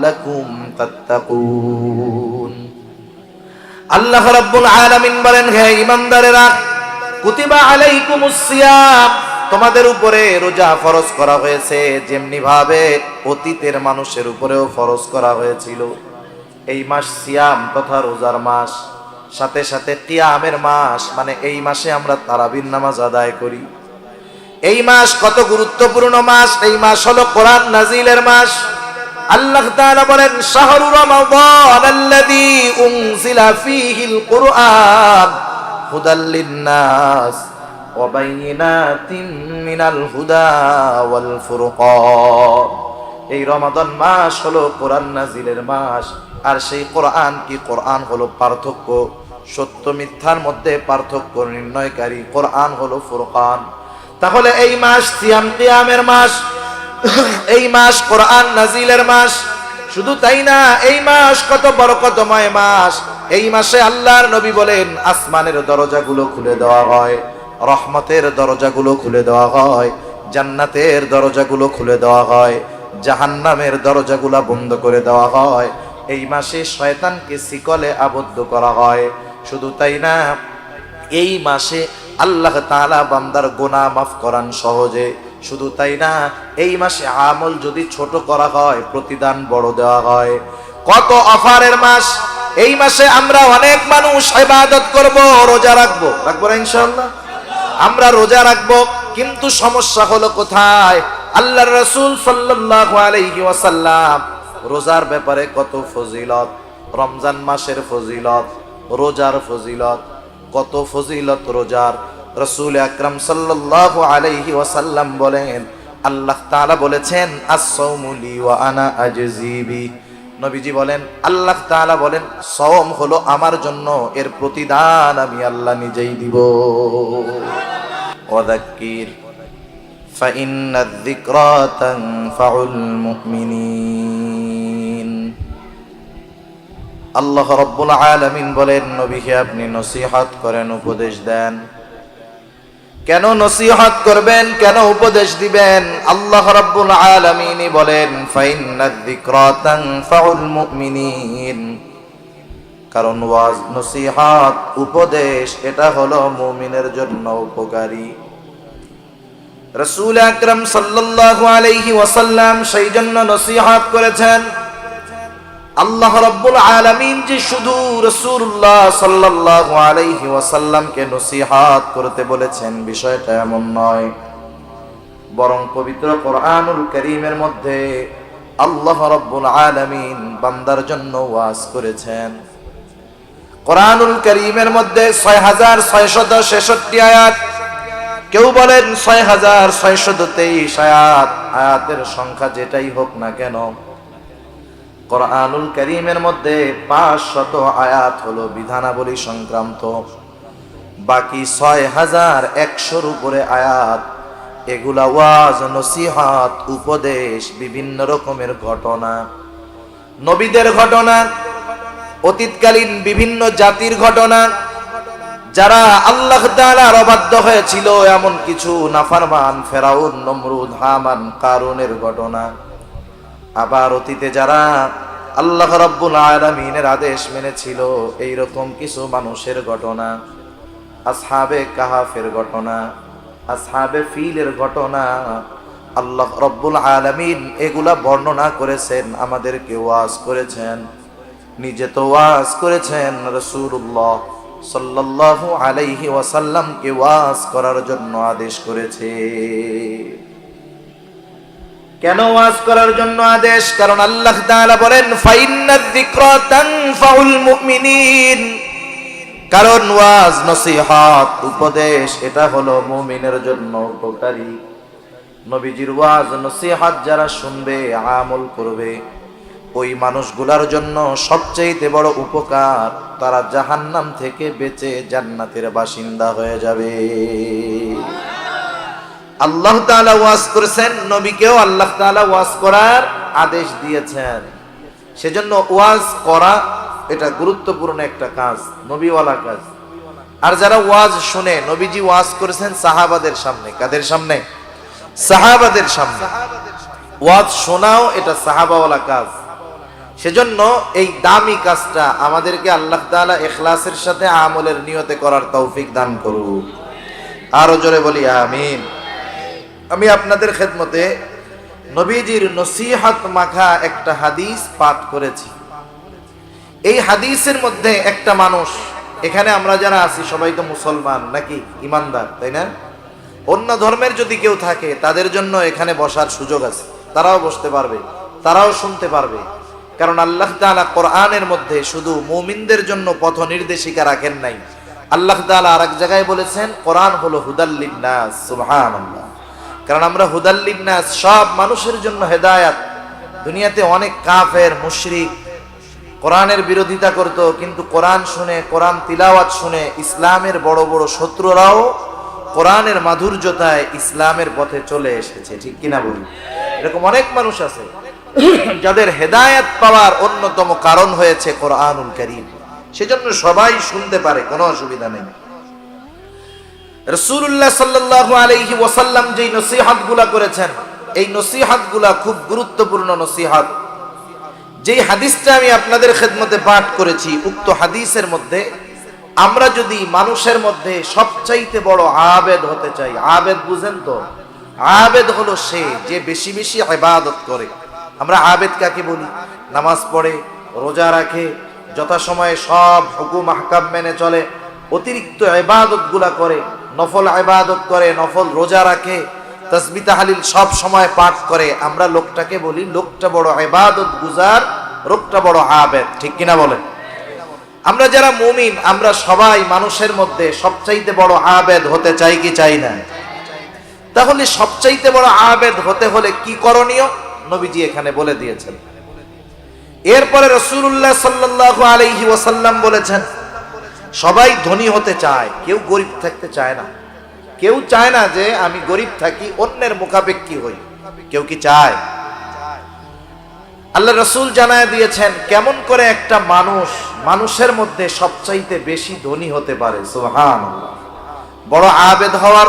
লাআল্লাকুম তাত্তাকুন। আল্লাহ রাব্বুল আলামিন বলেন, হে ঈমানদারেরা, কুতিবা আলাইকুমুস সিয়াম, তোমাদের উপরে রোজা ফরজ করা হয়েছে যেমনি ভাবে অতীতের মানুষের উপরেও ফরজ করা হয়েছিল। এই মাস সিয়াম তথা রোজার মাস, সাথে সাথে কিয়ামের মাস, মানে এই মাসে আমরা তারাবির নামাজ আদায় করি। এই মাস কত গুরুত্বপূর্ণ মাস! এই মাস হলো কোরআন নাজিলের মাস। আল্লাহ তাআলা বলেন, শাহরু রমাদান আল্লাযী উনজিলা ফীহিল কুরআন হুদাল লিন-নাস ওয়া বাইয়িনাতিন মিনাল হুদা ওয়াল ফুরকান। এই রমাদান মাস হলো কোরআন নাজিলের মাস। আর সেই কোরআন কি? কোরআন হলো পার্থক্য, সত্য মিথ্যার মধ্যে পার্থক্য নির্ণয়কারী। কোরআন হলো ফুরকান। তাহলে এই মাস সিয়াম কিয়ামের মাস, এই মাস কোরআন নাজিলের মাস। শুধু তাই না, এই মাস কত বরকতময় মাস। এই মাসে আল্লাহর নবী বলেন, আসমানের দরজাগুলো খুলে দেওয়া হয়, রহমতের দরজাগুলো খুলে দেওয়া হয়, জান্নাতের দরজাগুলো খুলে দেওয়া হয়, জাহান্নামের দরজাগুলো বন্ধ করে দেওয়া হয়। এই মাসে শয়তানকে শিকলে আবদ্ধ করা হয়। শুধু তাই না, এই মাসে আল্লাহ তাআলা বান্দার গুনাহ মাফ করান সহজে। শুধু তাই না, এই মাসে আমল যদি ছোট করা হয় প্রতিদান বড় দেওয়া হয়। কত অফারের মাস! এই মাসে আমরা অনেক মানুষ ইবাদত করব, রোজা রাখবো না ইনশাআল্লাহ? আমরা রোজা রাখবো, কিন্তু সমস্যা হলো কোথায়? আল্লাহর রাসূল সাল্লাল্লাহু আলাইহি ওয়াসাল্লাম রোজার ব্যাপারে কত ফজিলত, রমজান মাসের ফজিলত, রোজার ফজিলত, কত ফজিলত রোজার। রাসূল আকরাম সাল্লাল্লাহু আলাইহি ওয়াসাল্লাম বলেন, আল্লাহ তাআলা বলেছেন, আস-সাওমু লি ওয়া আনা আজজি বি। নবীজি বলেন, আল্লাহ তাআলা বলেন, সওম হলো আমার জন্য, এর প্রতিদান আমি আল্লাহ নিজেই দিব। ওয়াযাক্কির ফাইন্নায যিকরা তানফাউল মুমিনিন। আল্লাহ রাব্বুল আলামিন বলেন, নবীকে আপনি নসিহত করেন, উপদেশ দেন। কেন নসিহত করবেন, কেন উপদেশ দিবেন? আল্লাহ রাব্বুল আলামিন বলেন, ফাইন্নায যিকরা তানফাউল মুমিনিন। কারণ ওয়াজ, নসিহত, উপদেশ এটা হলো মুমিনের জন্য উপকারী। রাসূল আকরাম সাল্লাল্লাহু আলাইহি ওয়াসাল্লাম সেই জন্য নসিহত করেছেন। আল্লাহ রাব্বুল আলামিন যে শুধু রাসূলুল্লাহ সাল্লাল্লাহু আলাইহি ওয়াসাল্লামকে নসিহত করতে বলেছেন, বিষয়টা এমন নয়। বরং পবিত্র কোরআনুল কারীমের মধ্যে আল্লাহ রাব্বুল আলামিন বান্দার জন্য ওয়াজ করেছেন। কোরআনুল কারীমের মধ্যে ৬৬৬৬ আয়াত, কেউ বলেন ৬৬২৩ আয়াত। আয়াতের সংখ্যা যেটাই হোক না কেন, কোরআনুল কারীমের মধ্যে ৫০০ আয়াত হলো বিধানাবলী সংক্রান্ত, বাকি ৬১০০-র উপরে আয়াত এগুলা ওয়াজ, নসিহত, উপদেশ, বিভিন্ন রকমের ঘটনা, নবীদের ঘটনা, অতীতকালীন বিভিন্ন জাতির ঘটনা, যারা আল্লাহ তাআলার অবাধ্য হয়েছিল, এমন কিছু নাফরমান ফেরাউন, নমরুদ, হামান, কারুনের ঘটনা। আবার অতীতে যারা আল্লাহ রাব্বুল আলামিনের আদেশ মেনেছিল, এইরকম কিছু মানুষের ঘটনা, আসহাবে কাহাফের ঘটনা, আসহাবে ফিলের ঘটনা, আল্লাহ রাব্বুল আলামিন এগুলা বর্ণনা করেছেন, আমাদেরকে ওয়াজ করেছেন। নিজে তো ওয়াজ করেছেন, রাসূলুল্লাহ সাল্লাল্লাহু আলাইহি ওয়াসাল্লামকে ওয়াজ করার জন্য আদেশ করেছে। কেন ওয়াজ করার জন্য আদেশ? কারণ আল্লাহ তাআলা বলেন, ফাইন্নায যিকরা তানফাউল মুমিনিন। কারণ ওয়াজ, নসিহত, উপদেশ এটা হলো মুমিনের জন্য উপকারী। নবীজির ওয়াজ নসিহত যারা শুনবে, আমল করবে, ওই মানুষগুলার জন্য সবচেয়ে বড় উপকার, তারা জাহান্নাম থেকে বেঁচে জান্নাতের বাসিন্দা হয়ে যাবে। আল্লাহ তাআলা ওয়াজ করেছেন, নবীকেও আল্লাহ তাআলা ওয়াজ করার আদেশ দিয়েছেন। সেজন্য ওয়াজ করা এটা গুরুত্বপূর্ণ একটা কাজ, নবীওয়ালা কাজ। আর যারা ওয়াজ শুনে, নবীজি ওয়াজ করেছেন সাহাবাদের সামনে। কাদের সামনে? সাহাবাদের সামনে। ওয়াজ শোনাও এটা সাহাবাওয়ালা কাজ। সেজন্য এই দামি কাজটা আমাদেরকে আল্লাহ তাআলা ইখলাসের সাথে আমলের নিয়তে করার তৌফিক দান করুক। আরো জোরে বলি আমিন। আমি আপনাদের খেদমতে নবীজির নসিহত মাখা একটা হাদিস পাঠ করেছি। এই হাদিসের মধ্যে একটা মানুষ, এখানে আমরা যারা আছি সবাই তো মুসলমান নাকি, ইমানদার, তাই না? অন্য ধর্মের যদি কেউ থাকে তাদের জন্য এখানে বসার সুযোগ আছে, তারাও বসতে পারবে, তারাও শুনতে পারবে। কারণ আল্লাহ তাআলা কোরআনের মধ্যে শুধু মুমিনদের জন্য পথ নির্দেশিকা রাখেন নাই। আল্লাহ তাআলা আরেক জায়গায় বলেছেন কোরআন হলো হুদাল লিন্নাস। সুবহানাল্লাহ। কারণ আমরা হুদাল লিন্নাস, সব মানুষের জন্য হেদায়েত। দুনিয়াতে অনেক কাফের মুশরিক কোরআনের বিরোধিতা করত, কিন্তু কোরআন শুনে, কোরআন তিলাওয়াত শুনে ইসলামের বড় বড় শত্রুরাও কোরআনের মাধুর্যতায় ইসলামের পথে চলে এসেছে। ঠিক কিনা বলি? এরকম অনেক মানুষ আছে যাদের হেদায়েত পাওয়ার অন্যতম কারণ হয়েছে কোরআনুল কারীম। সেজন্য সবাই শুনতে পারে, কোনো অসুবিধা নেই। রাসূলুল্লাহ সাল্লাল্লাহু আলাইহি ওয়াসাল্লাম যেই নসিহতগুলা করেছেন, এই নসিহতগুলা খুব গুরুত্বপূর্ণ নসিহত। যেই হাদিসটা আমি আপনাদের খেদমতে পাঠ করেছি, উক্ত হাদিসের মধ্যে আমরা যদি মানুষের মধ্যে সবচাইতে বড় আবেদ হতে চাই, আবেদ বুঝেন তো? আবেদ হলো সে যে বেশি বেশি ইবাদত করে। আমরা আবেদ কাকে বলি? নামাজ পড়ে, রোজা রাখে, যথাসময়ে সব হুকুম আহকাম মেনে চলে, অতিরিক্ত ইবাদত গুলা করে, নফল ইবাদত করে, নফল রোজা রাখে, তাসবিহ তাহলিল সব সময় পাঠ করে। আমরা লোকটাকে বলি লোকটা বড় ইবাদত গুজার, লোকটা বড় আবেদ। ঠিক কিনা বলেন? আমরা যারা মুমিন, আমরা সবাই মানুষের মধ্যে সবচাইতে বড় আবেদ হতে চাই কি চাই না? তাহলে সবচাইতে বড় আবেদ হতে হলে কি করণীয় নবীজি এখানে বলে দিয়েছেন। এরপরে রাসূলুল্লাহ সাল্লাল্লাহু আলাইহি ওয়াসাল্লাম বলেছেন সবাই ধনী হতে চায়, কেউ গরিব থাকতে চায় না। কেউ চায় না যে আমি গরিব থাকি, অন্যের মুখাপেক্ষী হই। কেউ কি চায়? আল্লাহ রাসূল জানায় দিয়েছেন কেমন করে একটা মানুষ মানুষের মধ্যে সবচাইতে বেশি ধনী হতে পারে। সুবহানাল্লাহ। বড় আবেদ হওয়ার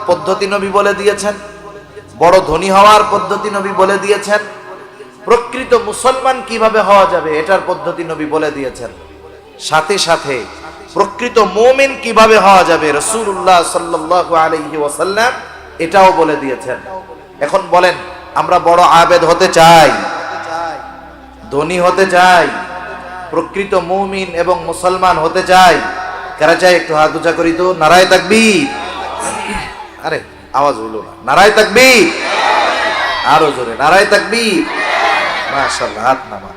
পদ্ধতি নবী বলে দিয়েছেন, বড় ধনী হওয়ার পদ্ধতি নবী বলে দিয়েছেন, প্রকৃত মুসলমান কিভাবে হওয়া যাবে এটার পদ্ধতি নবী বলে দিয়েছেন। সাথে সাথে প্রকৃত মুমিন কিভাবে হওয়া যাবে রাসূলুল্লাহ সাল্লাল্লাহু আলাইহি ওয়াসাল্লাম এটাও বলে দিয়েছেন। এখন বলেন, আমরা বড় আবেদ হতে চাই, ধনী হতে চাই, প্রকৃত মুমিন এবং মুসলমান হতে চাই, কারা চাই? একটু হাত উঁচা করি তো। নারায়ে তাকবীর। আরে আওয়াজ হইল না। নারায়ে তাকবীর। আরো জোরে নারায়ে তাকবীর। মাশাআল্লাহ, হাত নামা।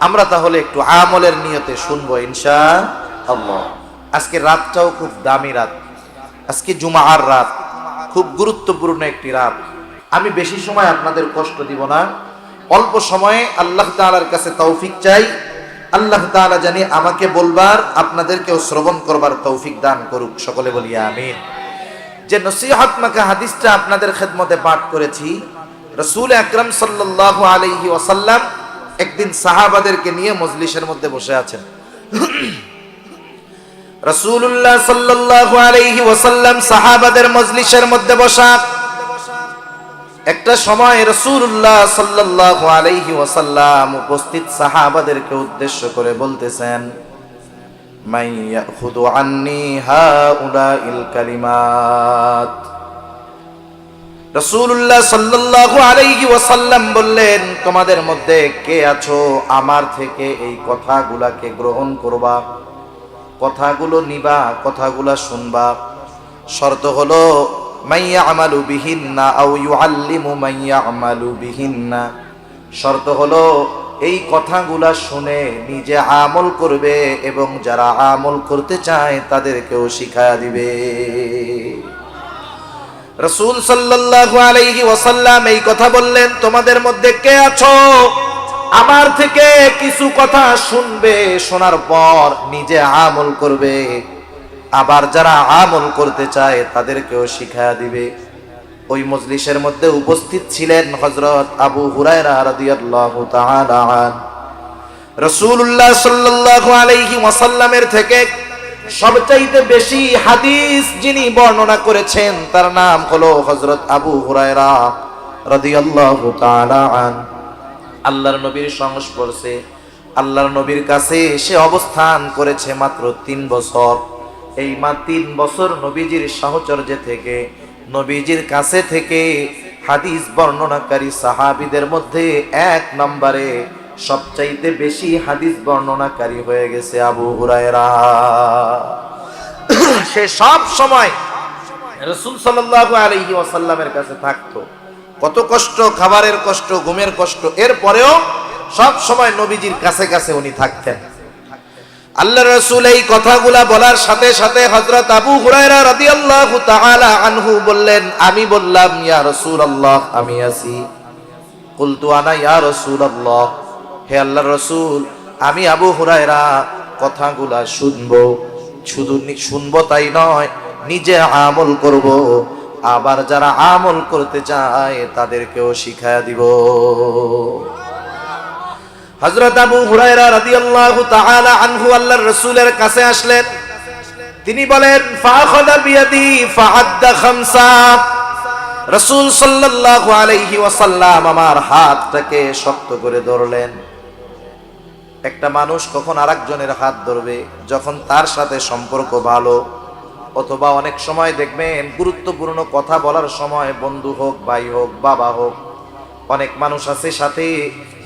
আমরা তাহলে একটু আমলের নিয়তে শুনবো ইনশাআল্লাহ। আজকে রাতটাও খুব দামি রাত, আজকে জুমার রাত, খুব গুরুত্বপূর্ণ একটি রাত। আমি বেশি সময় আপনাদের কষ্ট দিব না, অল্প সময়ে আল্লাহ তাআলার কাছে তৌফিক চাই। আল্লাহ তাআলা জানি আমাকে বলবার, আপনাদেরকেও শ্রবণ করবার তৌফিক দান করুক। সকলে বলি আমিন। যে নসিহত মাখা হাদিসটা আপনাদের খেদমতে পাঠ করেছি, রাসূল আকরাম সাল্লাল্লাহু আলাইহি ওয়াসাল্লাম একদিন সাহাবাদেরকে নিয়ে মজলিসের মধ্যে বসে আছেন। রাসূলুল্লাহ সাল্লাল্লাহু আলাইহি ওয়াসাল্লাম সাহাবাদের মজলিসের মধ্যে বসা। একটা সময় রাসূলুল্লাহ সাল্লাল্লাহু আলাইহি ওয়াসাল্লাম উপস্থিত সাহাবাদেরকে উদ্দেশ্য করে বলতেছেন, মান ইয়াখুযু আন্নী হাউলাইল কালিমাত। রাসূলুল্লাহ সাল্লাল্লাহু আলাইহি ওয়াসাল্লাম বললেন, তোমাদের মধ্যে কে আছো আমার থেকে এই কথাগুলাকে গ্রহণ করবা, কথাগুলো নিবা, কথাগুলা শুনবা। শর্ত হলো মান ইয়ামালু বিহিন্না আও ইউআল্লিমু মান ইয়ামালু বিহিন্না। শর্ত হলো এই কথাগুলা শুনে নিজে আমল করবে এবং যারা আমল করতে চায় তাদেরকেও শিখায়া দিবে। রাসূল সাল্লাল্লাহু আলাইহি ওয়াসাল্লাম এই কথা বললেন, তোমাদের মধ্যে কে আছো আমার থেকে কিছু কথা শুনবে, শোনার পর নিজে আমল করবে, আবার যারা আমল করতে চায় তাদেরকেও শিখায়া দিবে। ওই মজলিসের মধ্যে উপস্থিত ছিলেন হযরত আবু হুরায়রা রাদিয়াল্লাহু তাআলা আন। রাসূলুল্লাহ সাল্লাল্লাহু আলাইহি ওয়াসাল্লামের থেকে সবচাইতে বেশি হাদিস যিনি বর্ণনা করেছেন তার নাম হলো হযরত আবু হুরায়রা রাদিয়াল্লাহু তাআলা আন। আল্লাহর নবীর সংস্পর্শে আল্লাহর নবীর কাছে সে অবস্থান করেছে মাত্র 3 বছর। এই 3 বছর নবীজির সাহচর্যে থেকে, নবীজির কাছে থেকে হাদিস বর্ণনাকারী সাহাবীদের মধ্যে 1 নম্বরে সবচাইতে বেশি হাদিস বর্ণনাকারী হয়ে গেছে আবু হুরায়রা। সে সব সময় রাসূল সাল্লাল্লাহু আলাইহি ওয়াসাল্লামের কাছে থাকতো। কত কষ্ট, খাবারের কষ্ট, ঘুমের কষ্ট, এরপরেও সব সময় নবীজির কাছে কাছে উনি থাকতেন। আল্লাহর রাসূল এই কথাগুলা বলার সাথে সাথে হযরত আবু হুরায়রা রাদিয়াল্লাহু তাআলা আনহু বললেন, আমি বললাম, ইয়া রাসূলুল্লাহ, আমি আছি। কুলতু আনা ইয়া রাসূলুল্লাহ, হে আল্লাহর রাসূল, আমি আবু হুরায়রা কথাগুলা শুনবো, শুধু শুনবো তাই নয়, নিজে আমল করব, আবার যারা আমল করতে চায় তাদেরকেও শিখায়া দিব। হযরত আবু হুরায়রা রাদিয়াল্লাহু তাআলা আনহু আল্লাহর রাসূলের কাছে আসলেন। তিনি বলেন, ফাখাযা বিয়াদি ফাআদ্দা খামসা। রাসূল সাল্লাল্লাহু আলাইহি ওয়াসাল্লাম আমার হাতটাকে শক্ত করে ধরলেন। একটা মানুষ কখন আরেকজনের হাত ধরবে? যখন তার সাথে সম্পর্ক ভালো, অথবা অনেক সময় দেখবেন গুরুত্বপূর্ণ কথা বলার সময়, বন্ধু হোক, ভাই হোক, বাবা হোক, অনেক মানুষ আছে সাথে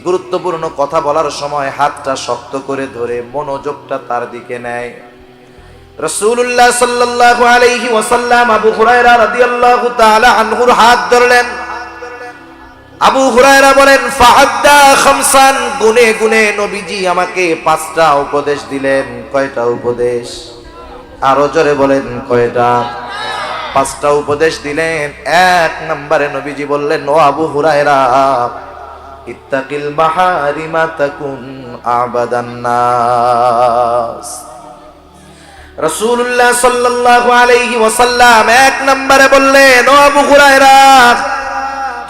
গুরুত্বপূর্ণ কথা বলার সময় হাতটা শক্ত করে ধরে মনোযোগটা তার দিকে নেয়। রাসূলুল্লাহ সাল্লাল্লাহু আলাইহি ওয়াসাল্লাম আবু হুরায়রা রাদিয়াল্লাহু তাআলা আনহুর হাত ধরলেন। আবু হুরায়রা বলেন, ফাআদ্দা খামসান, গুনে গুনে নবীজি আমাকে 5টা উপদেশ দিলেন। কয়টা উপদেশ? আরো জোরে বলেন, কয়টা? 5টা উপদেশ দিলেন। 1 নম্বরে নবীজি বললেন, ও আবু হুরায়রা, ইত্তাকিল মাহারিমা তাকুন আবাদান নাস। রাসূলুল্লাহ সাল্লাল্লাহু আলাইহি ওয়াসাল্লাম 1 নম্বরে বললেন, ও আবু হুরায়রা,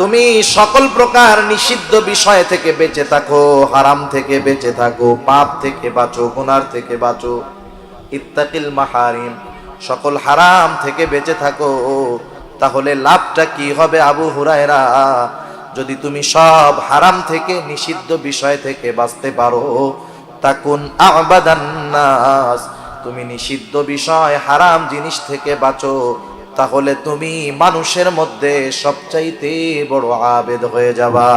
তুমি সকল প্রকার নিষিদ্ধ বিষয় থেকে বেঁচে থাকো, হারাম থেকে বেঁচে থাকো, পাপ থেকে বাঁচো, গুনার থেকে বাঁচো। ইত্তাকিল মাহারিম, সকল হারাম থেকে বেঁচে থাকো। তাহলে লাভটা কি হবে আবু হুরায়রা? যদি তুমি সব হারাম থেকে, নিষিদ্ধ বিষয় থেকে বাঁচতে পারো, তাকুন আবাদান নাস, তুমি নিষিদ্ধ বিষয়, হারাম জিনিস থেকে বাঁচো, তাহলে তুমি মানুষের মধ্যে সবচাইতে বড় আবেদ হয়ে যাবা।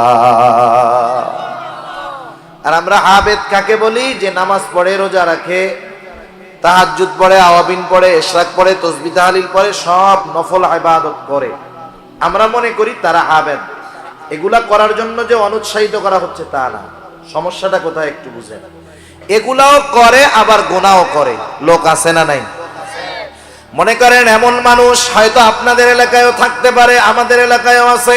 আর আমরা আবেদ কাকে বলি? যে নামাজ পড়ে, রোজা রাখে, তাহাজ্জুদ পড়ে, আওয়াবিন পড়ে, ইশরাক পড়ে, তাসবিহ তাহলিল পড়ে, সব নফল ইবাদত করে। আমরা মনে করি তারা আবেদ। এগুলা করার জন্য যে অনুৎসাহিত করা হচ্ছে তা না। সমস্যাটা কোথায় একটু বুঝেন। এগুলাও করে, আবার গুনাহও করে। লোক আছে না নাই? মনে করেন এমন মানুষ হয়তো আপনাদের এলাকায়ও থাকতে পারে, আমাদের এলাকায়ও আছে,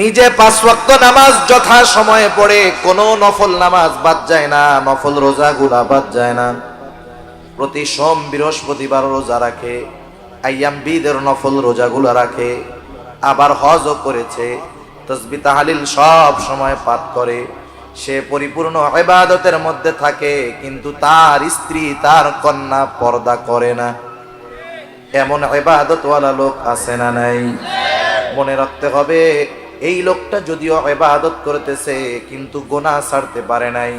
নিজে 5 ওয়াক্ত নামাজ যথা সময়ে পড়ে, কোনো নফল নামাজ বাদ যায় না, নফল রোজাগুলা বাদ যায় না, প্রতি সোম বৃহস্পতিবার রোজা রাখে, আইয়াম বিদের নফল রোজাগুলা রাখে, আবার হজও করেছে, তাসবিহ তাহলিল সব সময় পাঠ করে, সে পরিপূর্ণ ইবাদতের মধ্যে থাকে, কিন্তু তার স্ত্রী, তার কন্যা পর্দা করে না। এমন ইবাদতওয়ালা লোক আছে না নাই? মনে রাখতে হবে, এই লোকটা যদিও ইবাদত করতেছে, কিন্তু গুনাহ ছাড়তে পারে নাই,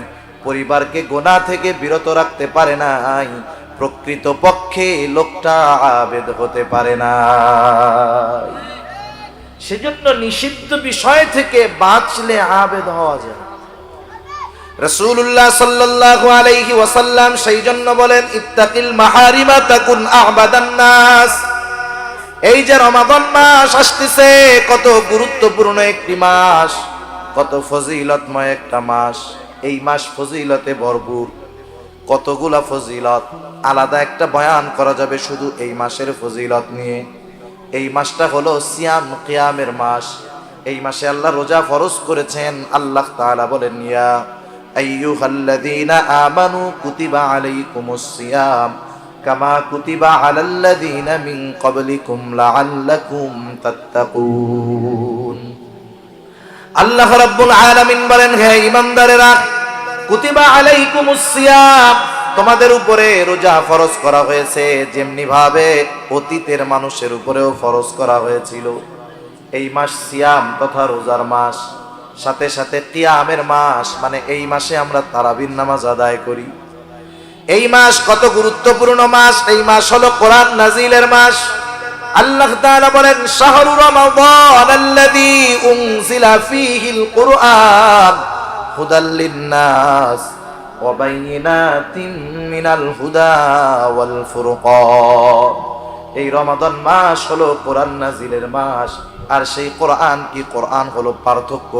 পরিবারকে গুনাহ থেকে বিরত রাখতে পারে নাই, প্রকৃত পক্ষে লোকটা আবেদ হতে পারে না। সেজন্য নিষিদ্ধ বিষয় থেকে বাঁচলে আবেদ হওয়া যায়। রাসূলুল্লাহ সাল্লাল্লাহু আলাইহি ওয়াসাল্লাম সেই জন্য বলেন, ইত্তাকিল মাহারিমা তাকুন আবাদান নাস। এই যে রমাদান মাস আসতেছে, কত গুরুত্বপূর্ণ একটি মাস, কত ফজিলতময় একটা মাস। এই মাস ফজিলতে ভরপুর, কতগুলা ফজিলত, আলাদা একটা বয়ান করা যাবে শুধু এই মাসের ফজিলত নিয়ে। এই মাসটা হলো সিয়াম কিয়ামের মাস। এই মাসে আল্লাহ রোজা ফরজ করেছেন। আল্লাহ তাআলা বলেন, ইয়া আইয়ুহাল্লাযীনা আমানু কুতিবা আলাইকুমুস সিয়াম কামা কুতিবা আলাল্লাযীনা মিন ক্বাবলিকুম লাআল্লাকুম তাত্তাকুন। আল্লাহ রাব্বুল আলামিন বলেন, হে ঈমানদারেরা, কুতিবা আলাইকুমুস সিয়াম, তোমাদের উপরে রোজা ফরজ করা হয়েছে, যেমনি ভাবে অতীতের মানুষের উপরেও ফরজ করা হয়েছিল। এই মাস সিয়াম তথা রোজার মাস। সাথে সাথে কিয়ামের মাস, মানে এই মাসে আমরা তারাবির নামাজ আদায় করি। এই মাস কত গুরুত্বপূর্ণ মাস! এই মাস হলো কোরআন নাজিলের মাস। আল্লাহ তাআলা বলেন, শাহরু রমাদান আল্লাযী উনজিলা ফীহিল কুরআন হুদাল লিন-নাস ওয়া বাইয়িনাতিন মিনাল হুদা ওয়াল ফুরকান। এই রমাদান মাস হলো কোরআন নাজিলের মাস। আর সেই কোরআন কি? কোরআন হলো পার্থক্য,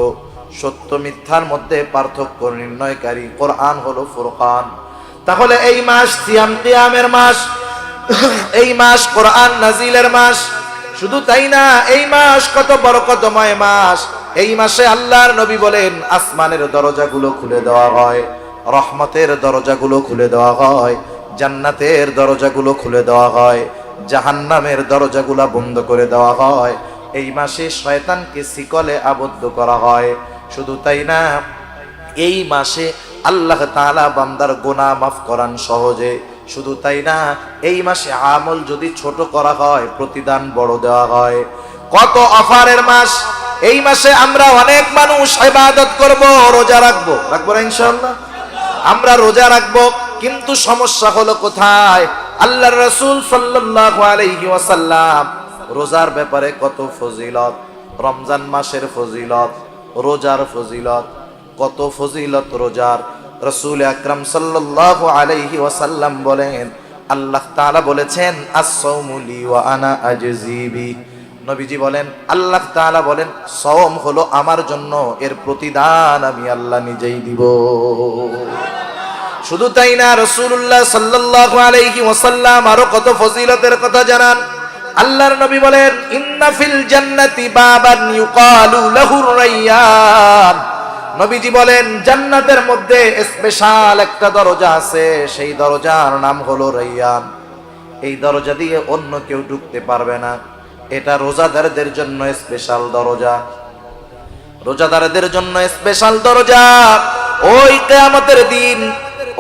সত্য মিথ্যার মধ্যে পার্থক্য নির্ণয়কারী। কোরআন হলো ফুরকান। তাহলে এই মাস সিয়াম কিয়ামের মাস, এই মাস কোরআন নাজিলের মাস। শুধু তাই না, এই মাস কত বরকতময় মাস। এই মাসে আল্লাহর নবী বলেন, আসমানের দরজাগুলো খুলে দেওয়া হয়, রহমতের দরজাগুলো খুলে দেওয়া হয়, জান্নাতের দরজাগুলো খুলে দেওয়া হয়, জাহান্নামের দরজাগুলো বন্ধ করে দেওয়া হয়। এই মাসে শয়তানকে শিকলে আবদ্ধ করা হয়। শুধু তাই না, এই মাসে আল্লাহ তাআলা বান্দার গুনাহ মাফ করান সহজে। শুধু তাই না, এই মাসে আমল যদি ছোট করা হয়, প্রতিদান বড় দেওয়া হয়। কত অফারের মাস! এই মাসে আমরা অনেক মানুষ ইবাদত করব, রোজা রাখবো না ইনশাআল্লাহ? আমরা রোজা রাখবো, কিন্তু সমস্যা হলো কোথায়? আল্লাহর রাসূল সাল্লাল্লাহু আলাইহি ওয়াসাল্লাম রোজার ব্যাপারে কত ফজিলত, রমজান মাসের ফজিলত, রোজার ফজিলত, কত ফজিলত রোজার। রাসূল আকরাম সাল্লাল্লাহু আলাইহি ওয়াসাল্লাম বলেন, আল্লাহ তাআলা বলেছেন, আস-সাওমু লি ওয়া আনা আজজি বি। নবীজি বলেন, আল্লাহ তাআলা বলেন, সওম হলো আমার জন্য, এর প্রতিদান আমি আল্লাহ নিজেই দিব। শুধু তাই না, রাসূলুল্লাহ সাল্লাল্লাহু আলাইহি ওয়াসাল্লাম আরো কত ফজিলতের কথা জানান। আল্লাহর নবী বলেন, ইন্না ফিল জান্নাতি বাবান ইউকালু লাহুর রায়্যান। নবীজি বলেন, জান্নাতের মধ্যে স্পেশাল একটা দরজা আছে, সেই দরজার নাম হলো রায়্যান। এই দরজা দিয়ে অন্য কেউ ঢুকতে পারবে না। এটা রোজাদারদের জন্য স্পেশাল দরজা, রোজাদারদের জন্য স্পেশাল দরজা। ওই কিয়ামতের দিন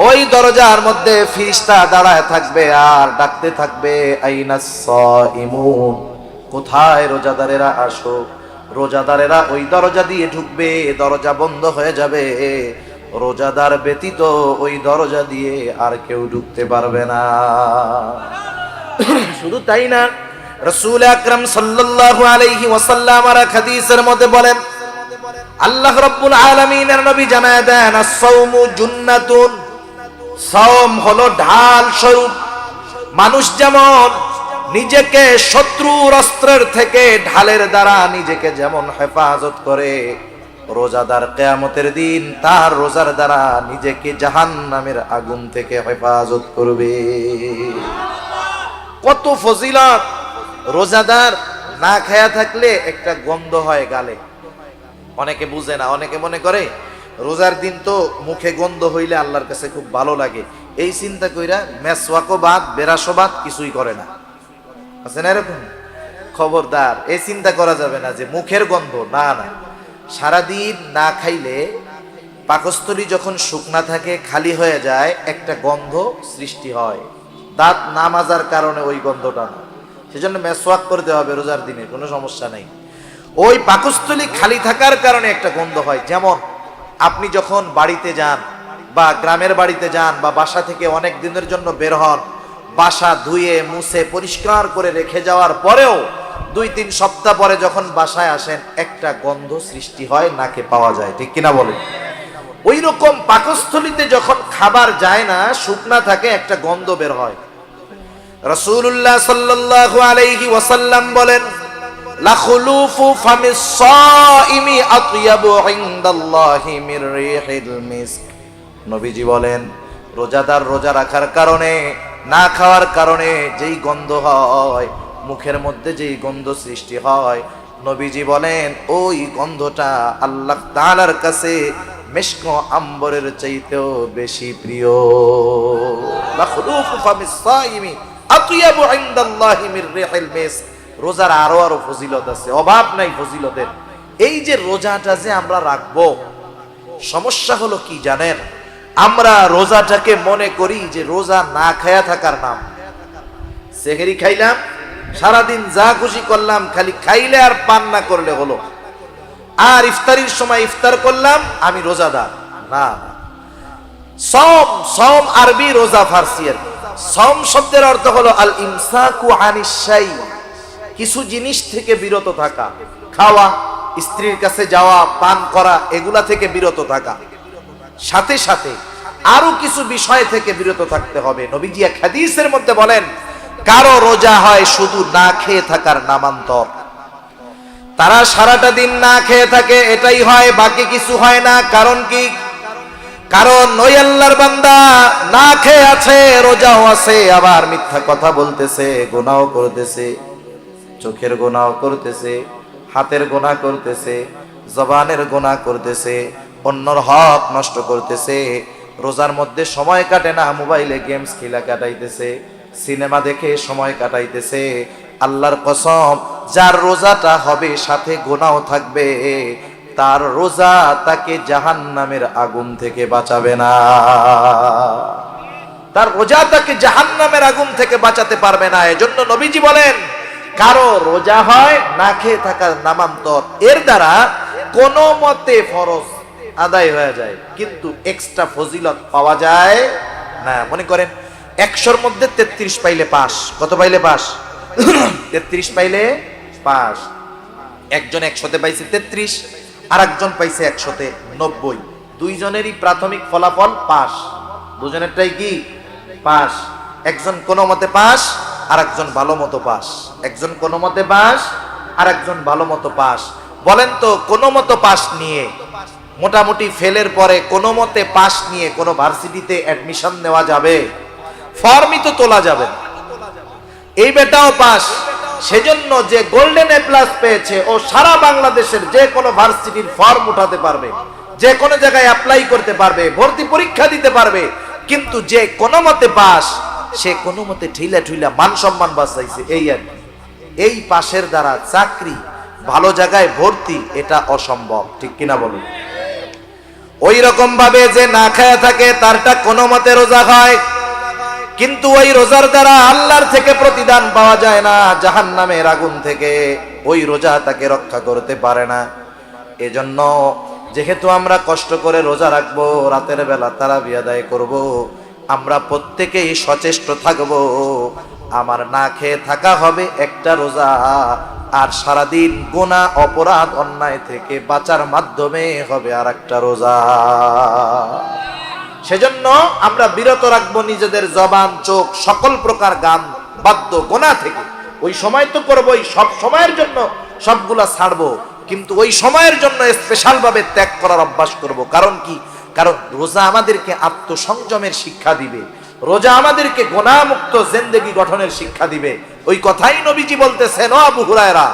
ওই দরজার মধ্যে ফেরেশতা দাঁড়ায় থাকবে আর ডাকতে থাকবে, আইনাস সাইমুন, কোথায় রোজাদারেরা, আসো। রোজাদারেরা ওই দরজা দিয়ে ঢুকবে, দরজা বন্ধ হয়ে যাবে। রোজাদার ব্যতীত ওই দরজা দিয়ে আর কেউ ঢুকতে পারবে না। শুধু তাই না, রাসূল আকরাম সাল্লাল্লাহু আলাইহি ওয়াসাল্লাম আর হাদিসের মধ্যে বলেন, আল্লাহ রাব্বুল আলামিনের নবী জানায় দেন, আস-সাওমু জুন্নাতুন, সাওম হলো ঢাল স্বরূপ। মানুষ যেমন নিজেকে শত্রুর অস্ত্রের থেকে ঢালের দ্বারা নিজেকে যেমন হেফাজত করে, রোজাদার কিয়ামতের দিন তার রোজার দ্বারা নিজেকে জাহান্নামের আগুন থেকে হেফাজত করবে। কত ফজিলত! রোজাদার না খায়া থাকলে একটা গন্ধ হয় গালে। অনেকে বুঝে না, অনেকে মনে করে রোজার দিন তো মুখে গন্ধ হইলে আল্লাহর কাছে খুব ভালো লাগে, এই চিন্তা কইরা মেসওয়াকও বাদ, বেরাসও বাদ, কিছুই করে না। আছে না এরকম? খবরদার, এই চিন্তা করা যাবে না যে মুখের গন্ধ, না না। সারাদিন না খাইলে পাকস্থলী যখন শুকনা থাকে, খালি হয়ে যায়, একটা গন্ধ সৃষ্টি হয়। দাঁত না মাজার কারণে ওই গন্ধটা না, সেজন্য মেসওয়াক করতে হবে রোজার দিনে, কোনো সমস্যা নেই। ওই পাকস্থলী খালি থাকার কারণে একটা গন্ধ হয়। যেমন আপনি যখন বাড়িতে যান বা গ্রামের বাড়িতে যান বা বাসা থেকে অনেক দিনের জন্য বের হন, বাসা ধুয়ে মুছে পরিষ্কার করে রেখে যাওয়ার পরেও 2-3 সপ্তাহ পরে যখন বাসায় আসেন, একটা গন্ধ সৃষ্টি হয়, নাকে পাওয়া যায়, ঠিক কিনা বলেন? ওই রকম পাকস্থলীতে যখন খাবার যায় না, শুকনা থাকে, একটা গন্ধ বের হয়। রাসূলুল্লাহ সাল্লাল্লাহু আলাইহি ওয়াসাল্লাম বলেন, লা খুলুফু ফামিস সাইমি আতয়াবু ইনদাল্লাহি মির রিহিল মিস্ক। নবীজি বলেন, রোজাদার রোজা রাখার কারণে, না খাওয়ার কারণে যেই গন্ধ হয়, মুখের মধ্যে যেই গন্ধ সৃষ্টি হয়, নবীজি বলেন ওই গন্ধটা আল্লাহ তাআলার কাছে মিশক আম্বরের চাইতেও বেশি প্রিয়। লা খুলুফু ফামিস সাইমি আতয়াবু ইনদাল্লাহি মির রিহিল মিস্ক। রোজার আরো ফজিলত আছে, অভাব নাই ফজিলতের। এই যে রোজাটা যে আমরা রাখবো, সমস্যা হলো কি জানেন? আমরা রোজাটাকে মনে করি যে রোজা না খায়া থাকার নাম। সেহরি খাইলাম, সারাদিন যা খুশি করলাম, খালি খাইলে আর পান না করলে হলো। আর ইফতারির সময় ইফতার করলাম, আমি রোজাদার না। সম, সম আরবি, রোজা ফার্সি। সম শব্দের অর্থ হলো আল ইমসাকু আনিশ শাই, কিছু জিনিস থেকে বিরত থাকা, খাওয়া, স্ত্রীর কাছে যাওয়া, পান করা, এগুলা থেকে বিরত থাকা। সাথে সাথে আরো কিছু বিষয় থেকে বিরত থাকতে হবে। নবীজি এক হাদিসের মধ্যে বলেন, কারো রোজা হয় শুধু না খেয়ে থাকার নামান্তর। তারা সারাটা দিন না খেয়ে থাকে, এটাই হয়, বাকি কিছু হয় না। কারণ কি? কারণ ওই আল্লাহর বান্দা না খেয়ে আছে, রোজাও আছে, আবার মিথ্যা কথা বলতেছে, গুনাহ করতেছে, চোখের গুনাহ করতেছে, হাতের গুনাহ করতেছে, জবানের গুনাহ করতেছে, অন্যর হক নষ্ট করতেছে। রোজার মধ্যে সময় কাটে না, মোবাইলে গেমস খেলা কাটাইতেছে, সিনেমা দেখে সময় কাটাইতেছে। আল্লাহর কসম, যার রোজাটা হবে সাথে গুনাহ থাকবে, তার রোজা তাকে জাহান্নামের আগুন থেকে বাঁচাবে না। তার রোজা তাকে জাহান্নামের আগুন থেকে বাঁচাতে পারবে না। এজন্য নবীজি বলেন, কারো রোজা হয় না খেয়ে থাকার নামান্তর, এর দ্বারা কোনো মতে ফরজ আদায় হয়ে যায়, কিন্তু এক্সট্রা ফজিলত পাওয়া যায় না। মনে করেন 100-র মধ্যে 33 পাইলে পাস। কত পাইলে পাস? 33 পাইলে পাস। একজন 100-তে পাইছে 33, আর একজন পাইছে 100-তে 90। দুইজনেরই প্রাথমিক ফলাফল পাস, দুজনেরটাই কি পাস। একজন কোনো মতে পাস, আর একজন ভালো মতো পাস। একজন কোনো মতে পাস, আর একজন ভালো মতো পাস। বলেন তো, কোনো মতো পাস নিয়ে, মোটামুটি ফেলের পরে কোনো মতে পাস নিয়ে কোনো ভার্সিটিতে অ্যাডমিশন নেওয়া যাবে? ফর্মই তো তোলা যাবে। এই বেটাও পাস, সেজন্য যে গোল্ডেন এ প্লাস পেয়েছে, ও সারা বাংলাদেশের যে কোনো ভার্সিটির ফর্ম উঠাতে পারবে, যে কোনো জায়গায় অ্যাপ্লাই করতে পারবে, ভর্তি পরীক্ষা দিতে পারবে। কিন্তু যে কোনো মতে পাস, সে কোনো মতে ঠেলা ঠুইলা মান সম্মান বাঁচাইছে, এই আর কি। এই পাশের দ্বারা চাকরি, ভালো জায়গায় ভর্তি, এটা অসম্ভব। ঠিক কিনা বলুন? ওই রকম ভাবে যে না খায়া থাকে, তারটা কোনো মতে রোজা হয়, কিন্তু ওই রোজার দ্বারা আল্লাহর থেকে প্রতিদান পাওয়া যায় না, জাহান্নামের আগুন থেকে ওই রোজা তাকে রক্ষা করতে পারে না। এজন্য যেহেতু আমরা কষ্ট করে রোজা রাখবো, রাতের বেলা তারাবি আদায় করব, আমরা প্রত্যেকেই সচেষ্ট থাকব। আমার না খেয়ে থাকা হবে একটা রোজা, আর সারাদিন গুনাহ, অপরাধ, অন্যায় থেকে বাঁচার মাধ্যমে হবে আর একটা রোজা। সেজন্য আমরা বিরত রাখবো নিজেদের জবান, চোখ, সকল প্রকার গান, বাদ্য, গুনাহ থেকে। ওই সময় তো করবোই, সব সময়ের জন্য সবগুলা ছাড়বো, কিন্তু ওই সময়ের জন্য স্পেশাল ভাবে ত্যাগ করার অভ্যাস করব। কারণ কি? কারণ রোজা আমাদেরকে আত্মসংযমের শিক্ষা দিবে, রোজা আমাদেরকে গুনাহমুক্ত জিন্দেগি গঠনের শিক্ষা দিবে। ওই কথাই নবীজি বলতেছেন, ও আবু হুরায়রা,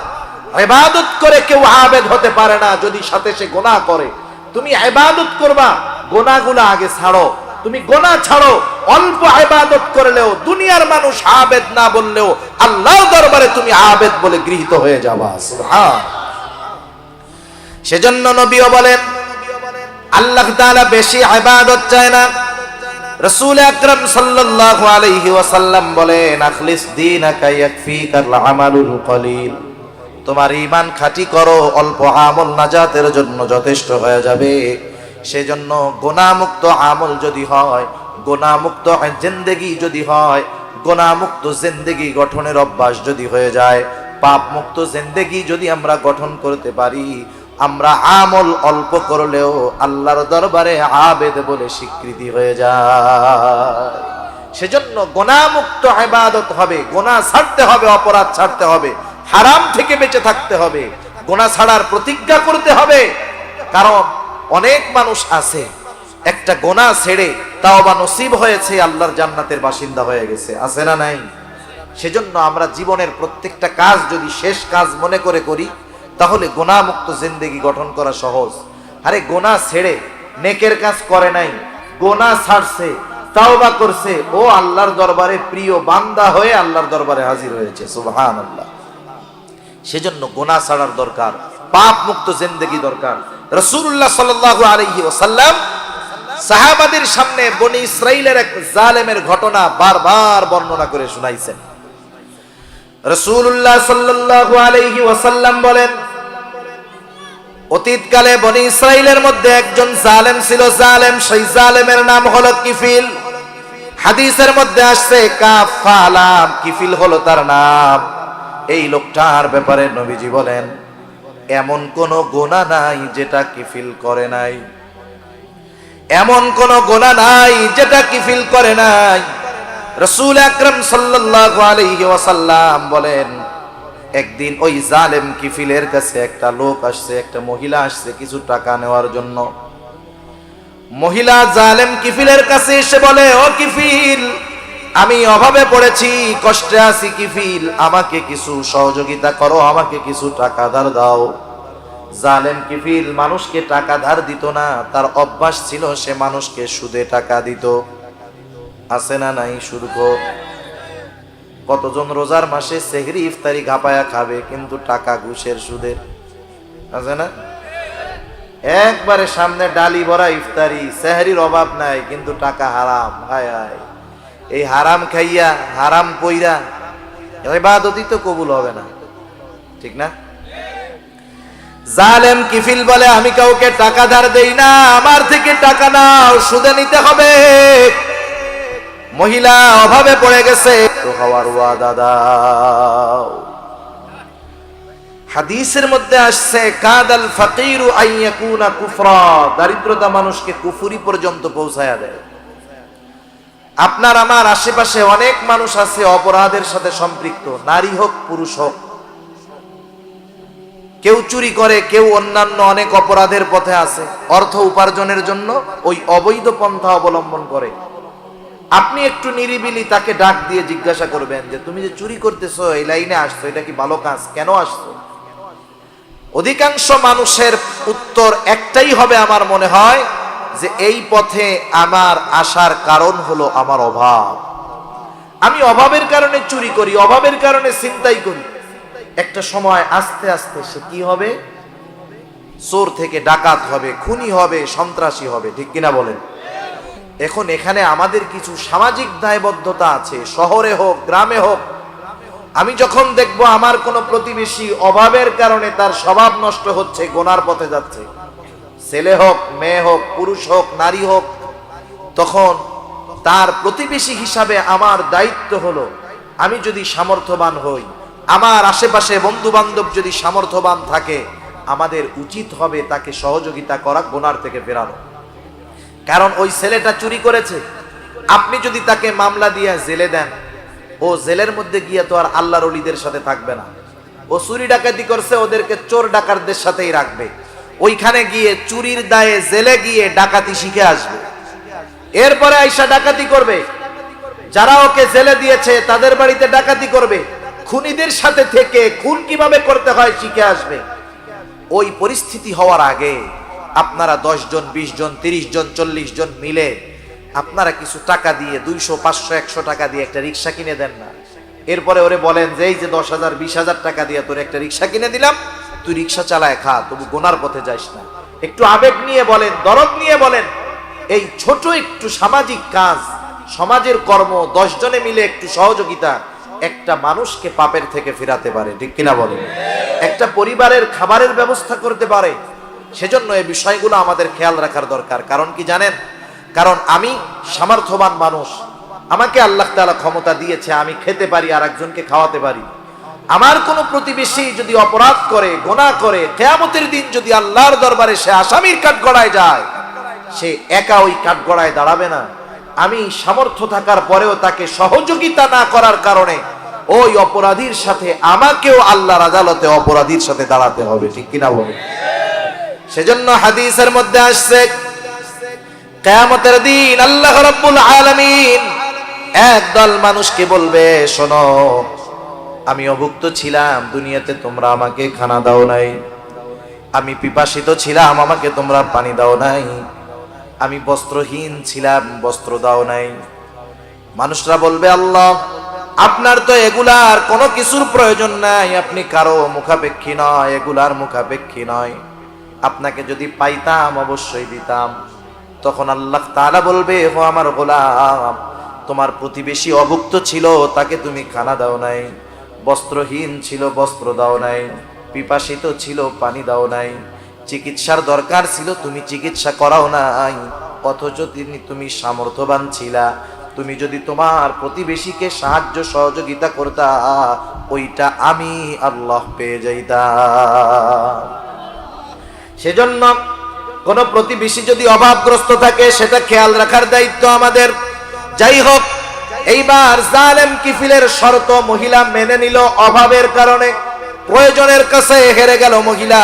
ইবাদত করে কেউ আবেদ হতে পারে না যদি সাথে সে গুনাহ করে। তুমি ইবাদত করবা, গুনাহগুলো আগে ছাড়ো। তুমি গুনাহ ছাড়ো, অল্প ইবাদত করলেও, দুনিয়ার মানুষ আবেদ না বললেও, আল্লাহর দরবারে তুমি আবেদ বলে গৃহীত হয়ে যাবা। সুবহান। সেজন্য নবীও বলেন, আল্লাহ তাআলা বেশি ইবাদত চায় না। রাসূল আকরাম সাল্লাল্লাহু আলাইহি ওয়াসাল্লাম বলেন, আখলিস দীনাকা ইয়াকফিকাল আমালুল কলিল। তোমার ঈমান খাঁটি করো, অল্প আমল নাজাতের জন্য যথেষ্ট হয়ে যাবে। সেজন্য গুনাহমুক্ত আমল যদি হয়, গুনাহমুক্ত জিন্দেগি যদি হয়, গুনাহমুক্ত জিন্দেগি গঠনের অভ্যাস যদি হয়ে যায়, পাপ মুক্ত জিন্দেগি যদি আমরা গঠন করতে পারি, আমরা আমল অল্প করলেও আল্লাহর দরবারে আবেদ বলে স্বীকৃতি হয়ে যায়। সেজন্য গুনাহমুক্ত ইবাদত হবে, গুনাহ ছাড়তে হবে, অপরাধ ছাড়তে হবে, হারাম থেকে বেঁচে থাকতে হবে, গুনাহ ছাড়ার প্রতিজ্ঞা করতে হবে। কারণ অনেক মানুষ আছে, একটা গুনাহ ছেড়ে তাওবা নসিব হয়েছে, আল্লাহর জান্নাতের বাসিন্দা হয়ে গেছে, আছে না নাই? সেজন্য আমরা জীবনের প্রত্যেকটা কাজ যদি শেষ কাজ মনে করে করি, তাহলে গুনাহমুক্ত জিন্দেগি গঠন করা সহজ। আরে গুনাহ ছেড়ে নেকের কাজ করে নাই, গুনাহ ছাড়ছে, তাওবা করছে, ও আল্লাহর দরবারে প্রিয় বান্দা হয়ে আল্লাহর দরবারে হাজির হয়েছে। সুবহানাল্লাহ। সেজন্য গুনাহ ছাড়ার দরকার, পাপ মুক্ত জিন্দেগি দরকার। রাসূলুল্লাহ সাল্লাল্লাহু আলাইহি ওয়াসাল্লাম সাহাবাদের সামনে বনি ইসরাইলের এক জালেমের ঘটনা বারবার বর্ণনা করে শুনাইছেন। রাসূলুল্লাহ সাল্লাল্লাহু আলাইহি ওয়াসাল্লাম বলেন, অতীতকালে বনি ইসরাইলের মধ্যে একজন জালেম ছিল, জালেম, সেই জালেমের নাম হলো কিফিল। হাদিসের মধ্যে আসছে কাফালাম, কিফিল হলো তার নাম। এই লোকটার ব্যাপারে নবীজি বলেন এমন কোন গুনাহ নাই যেটা কিফিল করে নাই, এমন কোন গুনাহ নাই যেটা কিফিল করে নাই। রাসূল আকরাম সাল্লাল্লাহু আলাইহি ওয়াসাল্লাম বলেন একদিন ওই জালেম কিফিলের কাছে একটা লোক আসছে, একটা মহিলা আসছে কিছু টাকা নেওয়ার জন্য। মহিলা জালেম কিফিলের কাছে এসে বলে, ও কিফিল, আমি অভাবে পড়েছি, কষ্টে আছি কিফিল, আমাকে কিছু সহযোগিতা করো, আমাকে কিছু টাকা ধার দাও। জালেম কিফিল মানুষকে টাকা ধার দিত না, তার অভ্যাস ছিল সে মানুষকে সুদে টাকা দিত। আছে না নাই সুদখোর? কতজন রোজার মাসে সেহরি ইফতারি ঘাপায়া খাবে কিন্তু টাকা ঘুষের সুদের, আছে না? একবারে সামনে ডালি ভরা ইফতারি, সেহরির অভাব নাই কিন্তু টাকা হারাম। হায় হায়, এই হারাম খাইয়া হারাম কইরা ইবাদতই তো কবুল হবে না, ঠিক না? জালেম কিফিল বলে আমি কাউকে টাকা ধার দেই না, আমার থেকে টাকা নাও, সুদে নিতে হবে। মহিলা অভাবে পড়ে গেছে, তো হওয়ার ওয়াদা দাও। হাদিসের মধ্যে আসছে কাদাল ফাকিরু আইয়াকুনা কুফরা, দারিদ্রতা মানুষকে কুফরি পর্যন্ত পৌঁছায়া দেয়। আপনার আমার আশেপাশে অনেক মানুষ আছে অপরাধের সাথে সম্পৃক্ত, নারী হোক পুরুষ হোক। কেউ চুরি করে, কেউ অন্যান্য অনেক অপরাধের পথে আছে, অর্থ উপার্জনের জন্য ওই অবৈধ পন্থা অবলম্বন করে। আপনি একটু নিরিবিলি তাকে ডাক দিয়ে জিজ্ঞাসা করবেন যে তুমি যে চুরি করতেছো, এই লাইনে আসছো, এটা কি ভালো কাজ, কেন আসছো? অধিকাংশ মানুষের উত্তর একটাই হবে আমার মনে হয়, যে এই পথে আমার আসার কারণ হলো আমার অভাব। আমি অভাবের কারণে চুরি করি, অভাবের কারণে ছিনতাই করি। একটা সময় আস্তে আস্তে সে কি হবে? চোর থেকে ডাকাত হবে, খুনি হবে, সন্ত্রাসী হবে, ঠিক কিনা বলেন? এখন এখানে আমাদের কিছু সামাজিক দায়বদ্ধতা আছে, শহরে হোক গ্রামে হোক। আমি যখন দেখবো আমার কোনো প্রতিবেশী অভাবের কারণে তার স্বভাব নষ্ট হচ্ছে, গোনার পথে যাচ্ছে, ছেলে হোক মেয়ে হোক পুরুষ হোক নারী হোক, তখন তার প্রতিবেশী হিসাবে আমার দায়িত্ব হলো, আমি যদি সামর্থ্যবান হই, আমার আশেপাশে বন্ধু বান্ধব যদি সামর্থ্যবান থাকে, আমাদের উচিত হবে তাকে সহযোগিতা করা, গোনার থেকে ফেরানো। কারণ ওই ছেলেটা চুরি করেছে, আপনি যদি তাকে মামলা দিয়ে জেলে দেন, ও জেলের মধ্যে গিয়ে তো আর আল্লাহর ওলিদের সাথে থাকবে না। ও চুরি ডাকাতি করছে, ওদেরকে চোর ডাকাতদের সাথেই রাখবে। ওইখানে গিয়ে চুরির দায়ে জেলে গিয়ে ডাকাতি শিখে আসবে, এরপরে আইসা ডাকাতি করবে। যারা ওকে জেলে দিয়েছে তাদের বাড়িতে ডাকাতি করবে, খুনিদের সাথে থেকে খুন কিভাবে করতে হয় শিখে আসবে। ওই পরিস্থিতি হওয়ার আগে আপনারা 10 জন 20 জন 30 জন 40 জন মিলে আপনারা কিছু টাকা দিয়ে 200 500 100 টাকা দিয়ে একটা রিক্সা কিনে দেন না। এরপরে ওরে বলেন যে এই যে 10,000 20,000 টাকা দিয়ে তোর একটা রিক্সা কিনে দিলাম, তুই রিক্সা চালায় খা, তবু গোনার পথে যাস না। একটু আবেগ নিয়ে বলেন, দরদ নিয়ে বলেন। এই ছোট একটু সামাজিক কাজ, সমাজের কর্ম, 10 জনে মিলে একটু সহযোগিতা একটা মানুষকে পাপের থেকে ফেরাতে পারে, ঠিক কিনা বলেন? একটা পরিবারের খাবারের ব্যবস্থা করতে পারে। সেজন্য এই বিষয়গুলো আমাদের খেয়াল রাখার দরকার। কারণ কি জানেন? কারণ আমি সামর্থ্যবান মানুষ, আমাকে আল্লাহ তাআলা ক্ষমতা দিয়েছে, আমি খেতে পারি আর একজনকে খাওয়াতে পারি। আমার কোনো প্রতিবেশী যদি অপরাধ করে, গুনাহ করে, কিয়ামতের দিন যদি আল্লাহর দরবারে সে আসামির কাঠগড়ায় যায়, সে একা ওই কাঠগড়ায় দাঁড়াবে না। আমি সামর্থ্য থাকার পরেও তাকে সহযোগিতা না করার কারণে ওই অপরাধীর সাথে আমাকেও আল্লাহর আদালতে অপরাধীর সাথে দাঁড়াতে হবে, ঠিক কিনা বলে? সেজন্য হাদিসের মধ্যে আসছে কিয়ামতের দিন আল্লাহ রাব্বুল আলামিন একদল মানুষকে বলবে, শোনো, আমি অভুক্ত ছিলাম, দুনিয়াতে তোমরা আমাকে খানা দাও নাই। আমি পিপাসিত ছিলাম, আমাকে তোমরা পানি দাও নাই। আমি বস্ত্রহীন ছিলাম, বস্ত্র দাও নাই। মানুষরা বলবে, আল্লাহ, আপনার তো এগুলার কোনো কিছুর প্রয়োজন নাই, আপনি কারো মুখাপেক্ষী নয়, এগুলার মুখাপেক্ষী নয়। আপনাকে যদি পাইতাম অবশ্যই দিতাম। তখন আল্লাহ তাআলা বলবে, ও আমার গোলাম, তোমার প্রতিবেশী অভুক্ত ছিল, তাকে তুমি খানা দাও নাই, বস্ত্রহীন ছিল, বস্ত্র দাও নাই, পিপাসিত ছিল, পানি দাও নাই। চিকিৎসার দরকার ছিল, তুমি চিকিৎসা করাও নাই, অথচ তুমি সামর্থ্যবান ছিলা। তুমি যদি তোমার প্রতিবেশীকে সাহায্য সহযোগিতা করতা, ওইটা আমি আল্লাহ পেয়ে যাইতাম। সেজন্য কোন প্রতিবেশী যদি অভাবগ্রস্ত থাকে সেটা খেয়াল রাখার দায়িত্ব আমাদের। যাই হোক, এইবার জালেম কিফিলের শর্ত মহিলা মেনে নিল। অভাবের কারণে, প্রয়োজনের কাছে হেরে গেল মহিলা।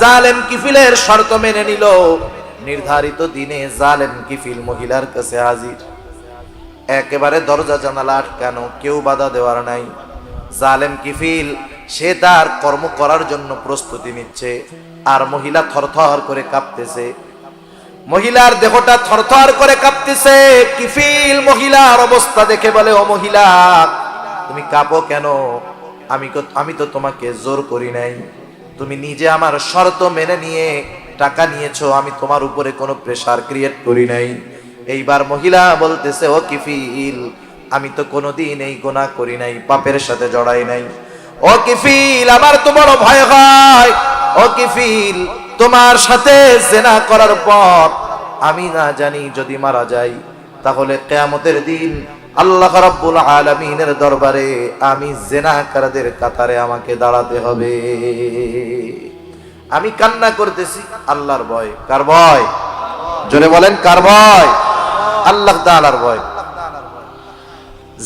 জালেম কিফিলের শর্ত মেনে নিল। নির্ধারিত দিনে জালেম কিফিল মহিলার কাছে হাজির। একেবারে দরজা জানালা আটকানো, কেউ বাধা দেওয়ার নাই। জালেম কিফিল সে তার কর্ম করার জন্য প্রস্তুতি নিচ্ছে, আর মহিলা থরথর করে কাঁপতেছে। মহিলার দেহটা থরথর করে কাঁপতেছে। কিফিল মহিলার অবস্থা দেখে বলে, ও মহিলা, তুমি কাঁপো কেন? আমি তো তোমাকে জোর করি নাই, তুমি নিজে আমার শর্ত মেনে নিয়ে টাকা নিয়েছো, আমি তোমার উপরে কোনো প্রেসার ক্রিয়েট করি নাই। এইবার মহিলা বলতেছে, ও কিফিল, আমি তো কোনোদিন এই গুনাহ করি নাই, পাপের সাথে জড়াই নাই। ও কিফিল, আমার তো বড় ভয় হয়। ও কিফিল, তোমার সাথে জিনা করার পর আমি না জানি যদি মারা যাই, তাহলে কিয়ামতের দিন আল্লাহ রাব্বুল আলামিনের দরবারে আমি জিনাকারদের কাতারে আমাকে দাঁড়াতে হবে। আমি কান্না করতেছি আল্লাহর ভয়। কার ভয়? জোরে বলেন, কার ভয়? আল্লাহ তাআলার ভয়।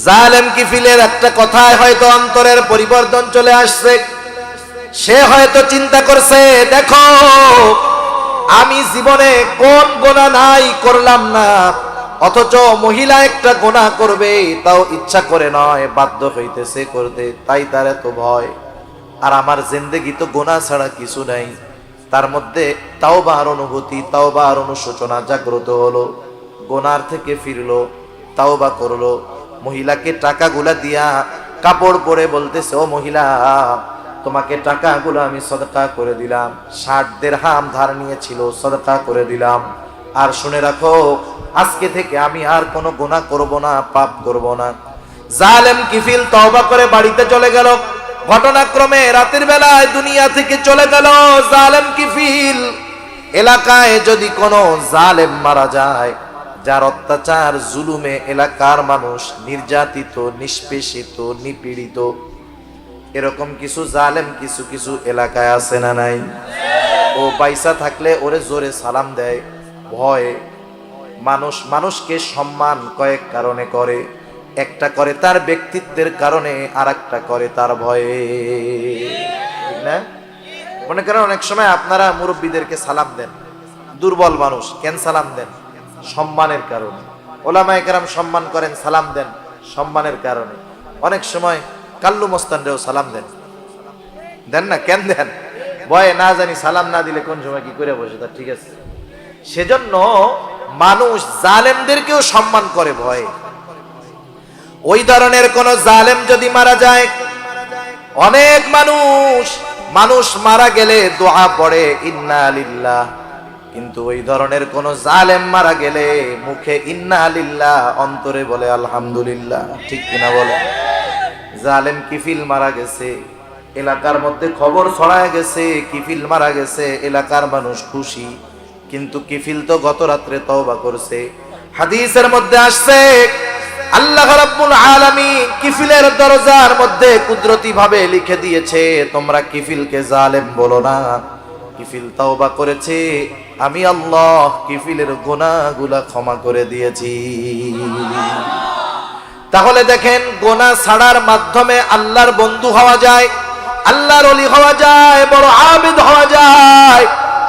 জালেম কিফিলের একটা কথায় হয়তো অন্তরের পরিবর্তন চলে আসছে। সে হয়তো চিন্তা করছে, দেখো আমি জীবনে কোন গুনাহ নাই করলাম না, অথচ মহিলা একটা গুনাহ করবে, তাও ইচ্ছা করে নয়, বাধ্য হইতেছে করতে, তাই তার এত ভয়। আর আমার জিন্দেগি তো গুনাহ ছাড়া কিছু নাই। তার মধ্যে তাওবার অনুভূতি, তাওবার অনুশোচনা জাগ্রত হলো। গুনার থেকে ফিরলো, তাওবা করলো। মহিলাকে টাকাগুলা দিয়া কাপড় পরে বলতেছে, ও মহিলা, তোমাকে টাকাগুলো আমি সদকা করে দিলাম। 60 দিরহাম ধার নিয়েছিল, সদকা করে দিলাম। আর শুনে রাখো, আজকে থেকে আমি আর কোনো গুনাহ করব না, পাপ করব না। জালেম কিফিল তওবা করে বাড়িতে চলে গেল। ঘটনাক্রমে রাতের বেলায় দুনিয়া থেকে চলে গেল জালেম কিফিল। এলাকায় যদি কোনো জালেম মারা যায়, যার অত্যাচার জুলুমে এলাকার মানুষ নির্যাতিত, নিষ্পেষিত, নিপীড়িত, এরকম কিছু জালেম কিছু কিছু এলাকায় আছে না নাই? ও পয়সা থাকলে ওরে জোরে সালাম দেয় ভয়ে। মানুষকে সম্মান কয়েক কারণে করে। একটা করে তার ব্যক্তিত্বের কারণে, আর একটা করে তার ভয়ে। ঠিক না? মনে করেন অনেক সময় আপনারা মুরব্বীদেরকে সালাম দেন, দুর্বল মানুষ কেন সালাম দেন? সম্মানের কারণে। ওলামায়ে কেরাম সম্মান করেন, সালাম দেন সম্মানের কারণে। অনেক সময় কাল্লু মস্তানরেও সালাম দেন, দেন না? কেন দেন? ভয়ে, না জানি সালাম না দিলে কোন সময় কি করে বসে, তা ঠিক আছে। সেজন্য মানুষ জালেমদেরকেও সম্মান করে ভয়ে। ওই ধরনের কোন জালেম যদি মারা যায়, অনেক মানুষ মারা গেলে দোয়া পড়ে ইন্না লিল্লাহ, কিন্তু ওই ধরনের কোন জালেম মারা গেলে মুখে ইন্না লিল্লাহ, অন্তরে বলে আলহামদুলিল্লাহ। ঠিক কিনা বলে? জালেম কিফিল মারা গেছে, এলাকার মধ্যে খবর ছড়ায় গেছে কিফিল মারা গেছে, এলাকার মানুষ খুশি। কিন্তু কিফিল তো গত রাত্রে তওবা করছে। হাদিসের মধ্যে আসছে, আল্লাহ রাব্বুল আলামিন কিফিলের দরজার মধ্যে কুদরতি ভাবে লিখে দিয়েছে, তোমরা কিফিলকে জালেম বলো না। কিফিল তওবা করেছে, আমি আল্লাহ কিফিলের গুনাহগুলা ক্ষমা করে দিয়েছি। তাহলে দেখেন, গুনাহ ছাড়ার মাধ্যমে আল্লাহর বন্ধু হওয়া যায়, আল্লাহর ওলি হওয়া যায়, বড় আবিদ হওয়া যায়।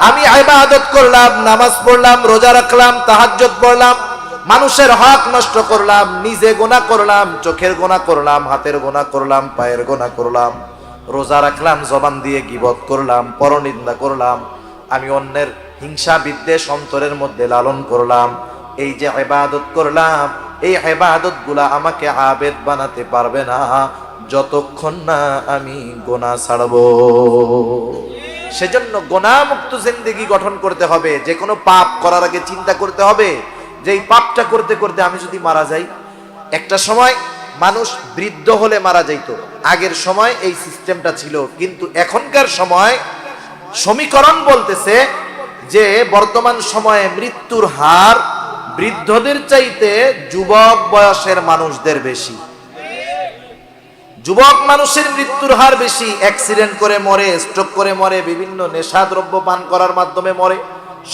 আমি ইবাদত করলাম, নামাজ পড়লাম, রোজা রাখলাম, তাহাজ্জুদ পড়লাম, মানুষের হক নষ্ট করলাম, নিজে গুনাহ করলাম, চোখের গুনাহ করলাম, হাতের গুনাহ করলাম, পায়ের গুনাহ করলাম, রোজা রাখলাম, জবান দিয়ে গীবত করলাম, পরনিন্দা করলাম, আমি অন্যের হিংসা বিদ্বেষ অন্তরের মধ্যে লালন করলাম। এই যে ইবাদত করলাম, এই ইবাদতগুলা আমাকে আবেদ বানাতে পারবে না যতক্ষণ না আমি গুনাহ ছাড়বো। সেজন্য গুনাহমুক্ত জিন্দেগি গঠন করতে হবে। যে কোনো পাপ করার আগে চিন্তা করতে হবে যে এই পাপটা করতে করতে আমি যদি মারা যাই। একটা সময় মানুষ বৃদ্ধ হলে মারা যাইতো, আগের সময় এই সিস্টেমটা ছিল, কিন্তু এখনকার সময় সমীকরণ বলতেছে যে বর্তমান সময়ে মৃত্যুর হার বৃদ্ধদের চাইতে যুবক বয়সের মানুষদের বেশি। যুবক মানুষের মৃত্যুর হার বেশি, অ্যাক্সিডেন্ট করে মরে, স্ট্রোক করে মরে, বিভিন্ন নেশাদ্রব্য পান করার মাধ্যমে মরে।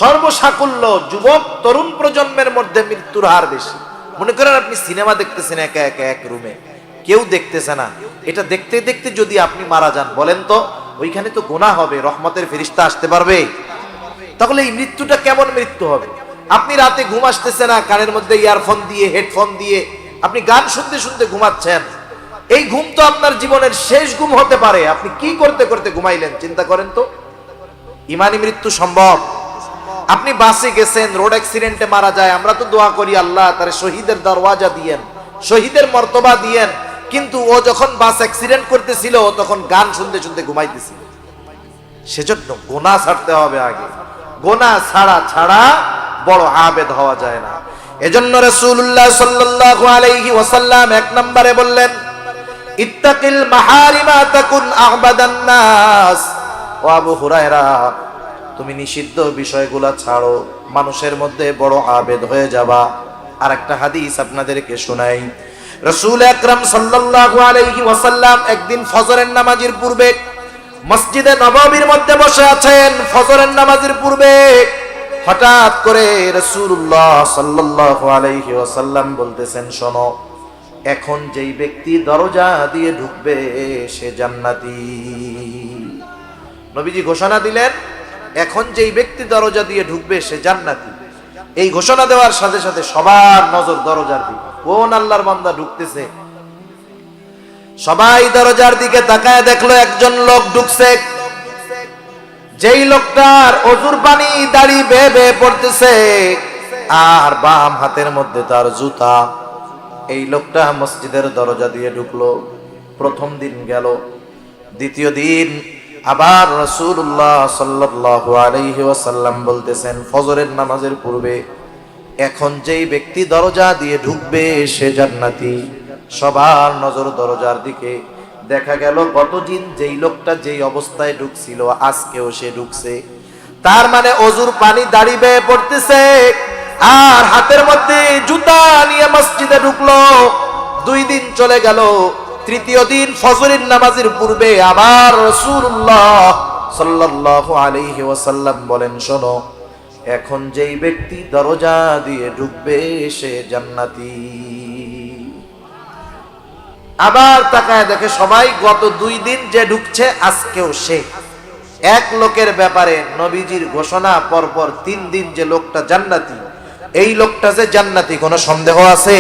সর্বসাকুল্য যুবক তরুণ প্রজন্মের মধ্যে মৃত্যুর হার বেশি। মনে করেন আপনি সিনেমা দেখতেছেন একা একা এক রুমে, কেউ দেখতেছে না, এটা দেখতে দেখতে যদি আপনি মারা যান, বলেন তো ওইখানে তো গুনাহ হবে, রহমতের ফেরেশতা আসতে পারবে? তাহলে এই মৃত্যুটা কেমন মৃত্যু হবে? আপনি রাতে ঘুম আসতেছে না, কানের মধ্যে ইয়ারফোন দিয়ে, হেডফোন দিয়ে আপনি গান শুনতে শুনতে ঘুমাচ্ছেন। এই ঘুম তো আপনার জীবনের শেষ ঘুম হতে পারে। আপনি কি করতে করতে ঘুমাইলেন চিন্তা করেন তো। ইমানি মৃত্যু সম্ভব? আপনি বাসে গেছেন, রোড অ্যাক্সিডেন্টে মারা যায়, আমরা তো দোয়া করি আল্লাহ তার শহীদের দরওয়াজা দিয়েন, শহীদের মর্তবা দিয়েন, কিন্তু ও যখন বাস অ্যাক্সিডেন্ট করতেছিল তখন গান শুনতে শুনতে ঘুমাইতেছিল। সেজন্য গুনাহ ছাড়তে হবে আগে, গুনাহ ছাড়া বড় আবেদ হওয়া যায় না। এজন্য রাসূলুল্লাহ সাল্লাল্লাহু আলাইহি ওয়াসাল্লাম এক নম্বরে বললেন, ইত্তাকিল মাহারিমা তাকুন আ'বাদান নাস। ও আবু হুরায়রা, তুমি নিষিদ্ধ বিষয়গুলা ছাড়ো, মানুষের মধ্যে বড় আবেদ হয়ে যাবা। আরেকটা হাদিস আপনাদেরকে শোনাই। রাসূল আকরাম সাল্লাল্লাহু আলাইহি ওয়াসাল্লাম একদিন ফজরের নামাজের পূর্বে মসজিদে নববীর মধ্যে বসে আছেন। ফজরের নামাজের পূর্বে হঠাৎ করে রাসূলুল্লাহ সাল্লাল্লাহু আলাইহি ওয়াসাল্লাম বলতেছেন, শোনো, এখন যেই ব্যক্তি দরজা দিয়ে ঢুকবে সে জান্নাতি। নবীজি ঘোষণা দিলেন, এখন যেই ব্যক্তি দরজা দিয়ে ঢুকবে সে জান্নাতি। এই ঘোষণা দেওয়ার সাথে সাথে সবার নজর দরজার দিকে, কোন আল্লাহর বান্দা ঢুকতেছে। সবাই দরজার দিকে তাকায় দেখলো একজন লোক ঢুকছে। যেই লোকটার অজুর পানি দাড়ি বেয়ে বেয়ে পড়তেছে আর বাম হাতের মধ্যে তার জুতা। এই লোকটা মসজিদের দরজা দিয়ে ঢুকলো। প্রথম দিন গেল, দ্বিতীয় দিন আবার রাসূলুল্লাহ সাল্লাল্লাহু আলাইহি ওয়াসাল্লাম বলতেছেন ফজরের নামাজের পূর্বে, এখন যেই ব্যক্তি দরজা দিয়ে ঢুকবে সে জান্নাতি। সবার নজর দরজার দিকে। দেখা গেল গতদিন যেই লোকটা যেই অবস্থায় ঢুকছিল আজকেও সে ঢুকছে। তার মানে অজুর পানি দাড়ি বেয়ে পড়তেছে আর হাতের মধ্যে জুতা নিয়ে মসজিদে ঢুকলো। 2 দিন চলে গেল। তৃতীয় দিন ফজরের নামাজের পূর্বে আবার রাসূলুল্লাহ সাল্লাল্লাহু আলাইহি ওয়াসাল্লাম বলেন, শোনো, এখন যেই ব্যক্তি দরজা দিয়ে ঢুকবে সে জান্নাতি। আবার তাকায় দেখে সবাই গত 2 দিন যে ঢুকছে আজকেও সে। এক লোকের ব্যাপারে নবীজির ঘোষণা পরপর 3 দিন যে লোকটা জান্নাতি, এই লোকটা যে জান্নাতি কোনো সন্দেহ আছে?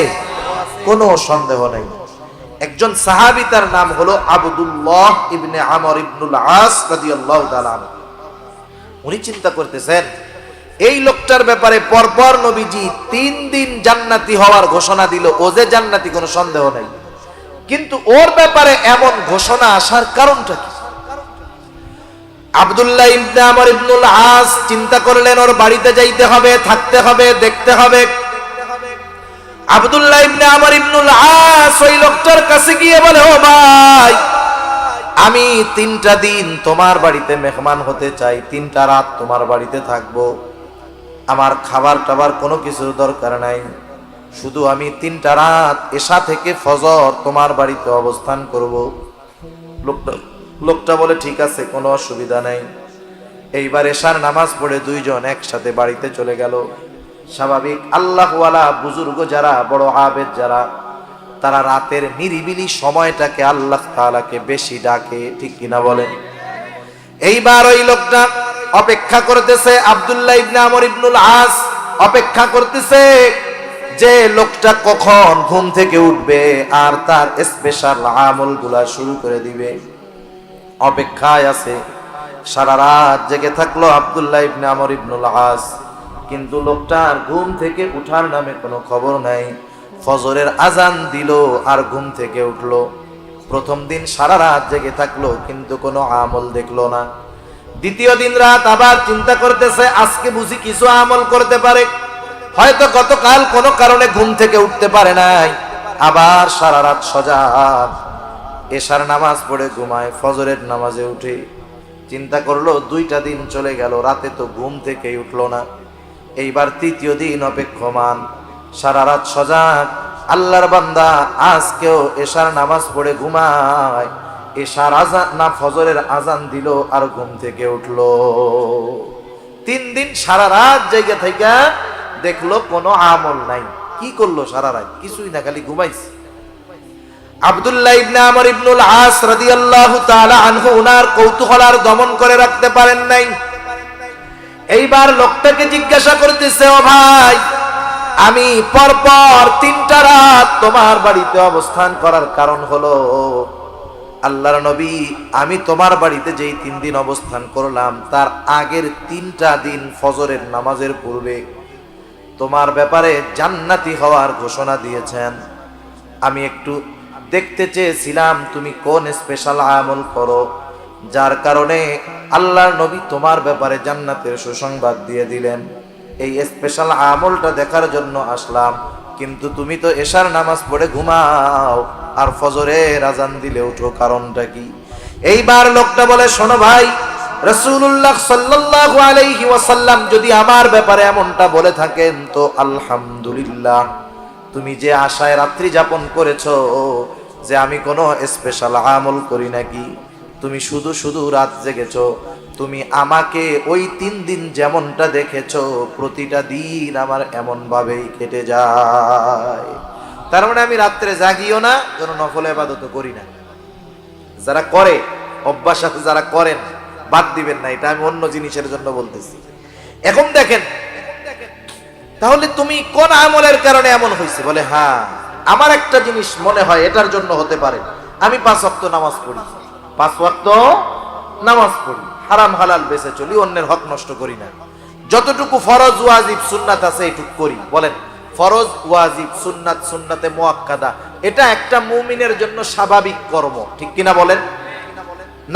কোনো সন্দেহ নেই। একজন সাহাবী, তার নাম হলো আব্দুল্লাহ ইবনে আমর ইবনুল আস রাদিয়াল্লাহু তাআলা আনহু। উনি চিন্তা করতেছেন এই লোকটার ব্যাপারে পরপর নবীজি 3 দিন জান্নাতি হওয়ার ঘোষণা দিল, ও যে জান্নাতি কোনো সন্দেহ নেই, কিন্তু ওর ব্যাপারে এমন ঘোষণা আসার কারণটা কি? আব্দুল্লাহ ইবনে আমর ইবনুল আস চিন্তা করলেন ওর বাড়িতে যাইতে হবে, থাকতে হবে, দেখতে হবে। আব্দুল্লাহ ইবনে আমর ইবনুল আস ওই লোকটার কাছে গিয়ে বলে, ও ভাই, আমি 3টা দিন তোমার বাড়িতে মেহমান হতে চাই, 3টা রাত তোমার বাড়িতে থাকবো। আমার খাবার টাবার কোনো কিছুর দরকার নাই, শুধু আমি 3টা রাত এশা থেকে ফজর তোমার বাড়িতে অবস্থান করব। লোকটা বলে ঠিক আছে, কোনো অসুবিধা নাই। এইবার এশার নামাজ পড়ে 2 জন একসাথে বাড়িতে চলে গেল। স্বাভাবিক আল্লাহওয়ালা বুজুর্গ যারা, বড় আবেদ যারা, তারা রাতের নিরিবিলি সময়টাকে আল্লাহ তাআলাকে বেশি ডাকে, ঠিক কিনা বলেন? এইবার ওই লোকটা অপেক্ষা করতেছে, আব্দুল্লাহ ইবনে আমর ইবনুল আস অপেক্ষা করতেছে যে লোকটা কখন ঘুম থেকে উঠবে আর তার স্পেশাল আমলগুলা শুরু করে দিবে। অপেক্ষায় আছে। সারা রাত জেগে থাকলো আব্দুল্লাহ ইবনে আমর ইবনুল আস, কিন্তু লোকটার ঘুম থেকে উঠার নামে কোনো খবর নাই। ফজরের আজান দিল আর ঘুম থেকে উঠলো। প্রথম দিন সারা রাত জেগে থাকলো কিন্তু কোনো আমল দেখলো না। দ্বিতীয় দিন রাত আবার চিন্তা করতেছে আজকে বুঝি কিছু আমল করতে পারে, হয়তো গতকাল কোনো কারণে ঘুম থেকে উঠতে পারে নাই। আবার সারা রাত সজাগ। এশার নামাজ পড়ে ঘুমায়, ফজরের নামাজে উঠে চিন্তা করলো 2টা দিন চলে গেল, রাতে তো ঘুম থেকেই উঠলো না। এইবার 3য় দিন অপেক্ষমান, সারা রাত সজাগ। আল্লাহর বান্দা আজকেও এশার নামাজ পড়ে ঘুমায়। এশার আজান না ফজরের আজান দিল আর ঘুম থেকে উঠলো। 3 দিন সারা রাত জায়গা থেকে দেখলো কোনো আমল নাই। কি করলো সারা রাত? কিছুই না, খালি ঘুমাইছে। আব্দুল্লাহ ইবনে আমর ইবনুল আস রাদিয়াল্লাহু তাআলা আনহু উনার কৌতূহল আর দমন করে রাখতে পারেন নাই। এইবার লোকটাকে জিজ্ঞাসা করতেছে, ও ভাই, আমি পরপর 3টা রাত তোমার বাড়িতে অবস্থান করার কারণ হলো, আল্লাহর নবী, আমি তোমার বাড়িতে যেই 3 দিন অবস্থান করলাম তার আগের 3টা দিন ফজরের নামাজের পূর্বে তোমার ব্যাপারে জান্নাতি হওয়ার ঘোষণা দিয়েছেন। আমি একটু দেখতে চেয়েছিলাম তুমি কোন স্পেশাল আমল করো যার কারণে আল্লাহর নবী তোমার ব্যাপারে জান্নাতের সুসংবাদ দিয়ে দিলেন। এই স্পেশাল আমলটা দেখার জন্য আসলাম, কিন্তু তুমি তো এশার নামাজ পড়ে ঘুমাও আর ফজরের আজান দিলে উঠো, কারণটা কি? এইবার লোকটা বলে, শোনো ভাই, রাসূলুল্লাহ সাল্লাল্লাহু আলাইহি ওয়াসাল্লাম যদি আমার ব্যাপারে এমনটা বলে থাকেন তো আলহামদুলিল্লাহ। তুমি যে আশায় রাত্রি যাপন করেছো যে আমি কোনো স্পেশাল আমল করি নাকি, তুমি শুধু শুধু রাত জেগেছো। তুমি আমাকে ওই 3 দিন যেমনটা দেখেছো প্রতিটা দিন আমার এমন ভাবেই কেটে যায়। তার মানে আমি রাত্রে জাগিও না, কোনো নফল ইবাদত করি না। যারা করে, অভ্যাস আছে যারা করেন, বাদ দিবেন না, এটা আমি অন্য জিনিসের জন্য বলতেছি। এখন দেখেন, তাহলে তুমি কোন আমলের কারণে এমন হয়েছে? বলে, হ্যাঁ, আমার একটা জিনিস মনে হয় এটার জন্য হতে পারে। আমি 5 ওয়াক্ত নামাজ পড়ি, 5 ওয়াক্ত নামাজ পড়ি, হারাম হালাল বেঁচে চলি, অন্যের হক নষ্ট করি না। যতটুকু ফরজ ওয়াজিব সুন্নাত আছে এইটুকু করি। বলেন, ফরজ ওয়াজিব সুন্নাত, সুন্নাতে মুআক্কাদা, এটা একটা মুমিনের জন্য স্বাভাবিক কর্ম, ঠিক কিনা বলেন?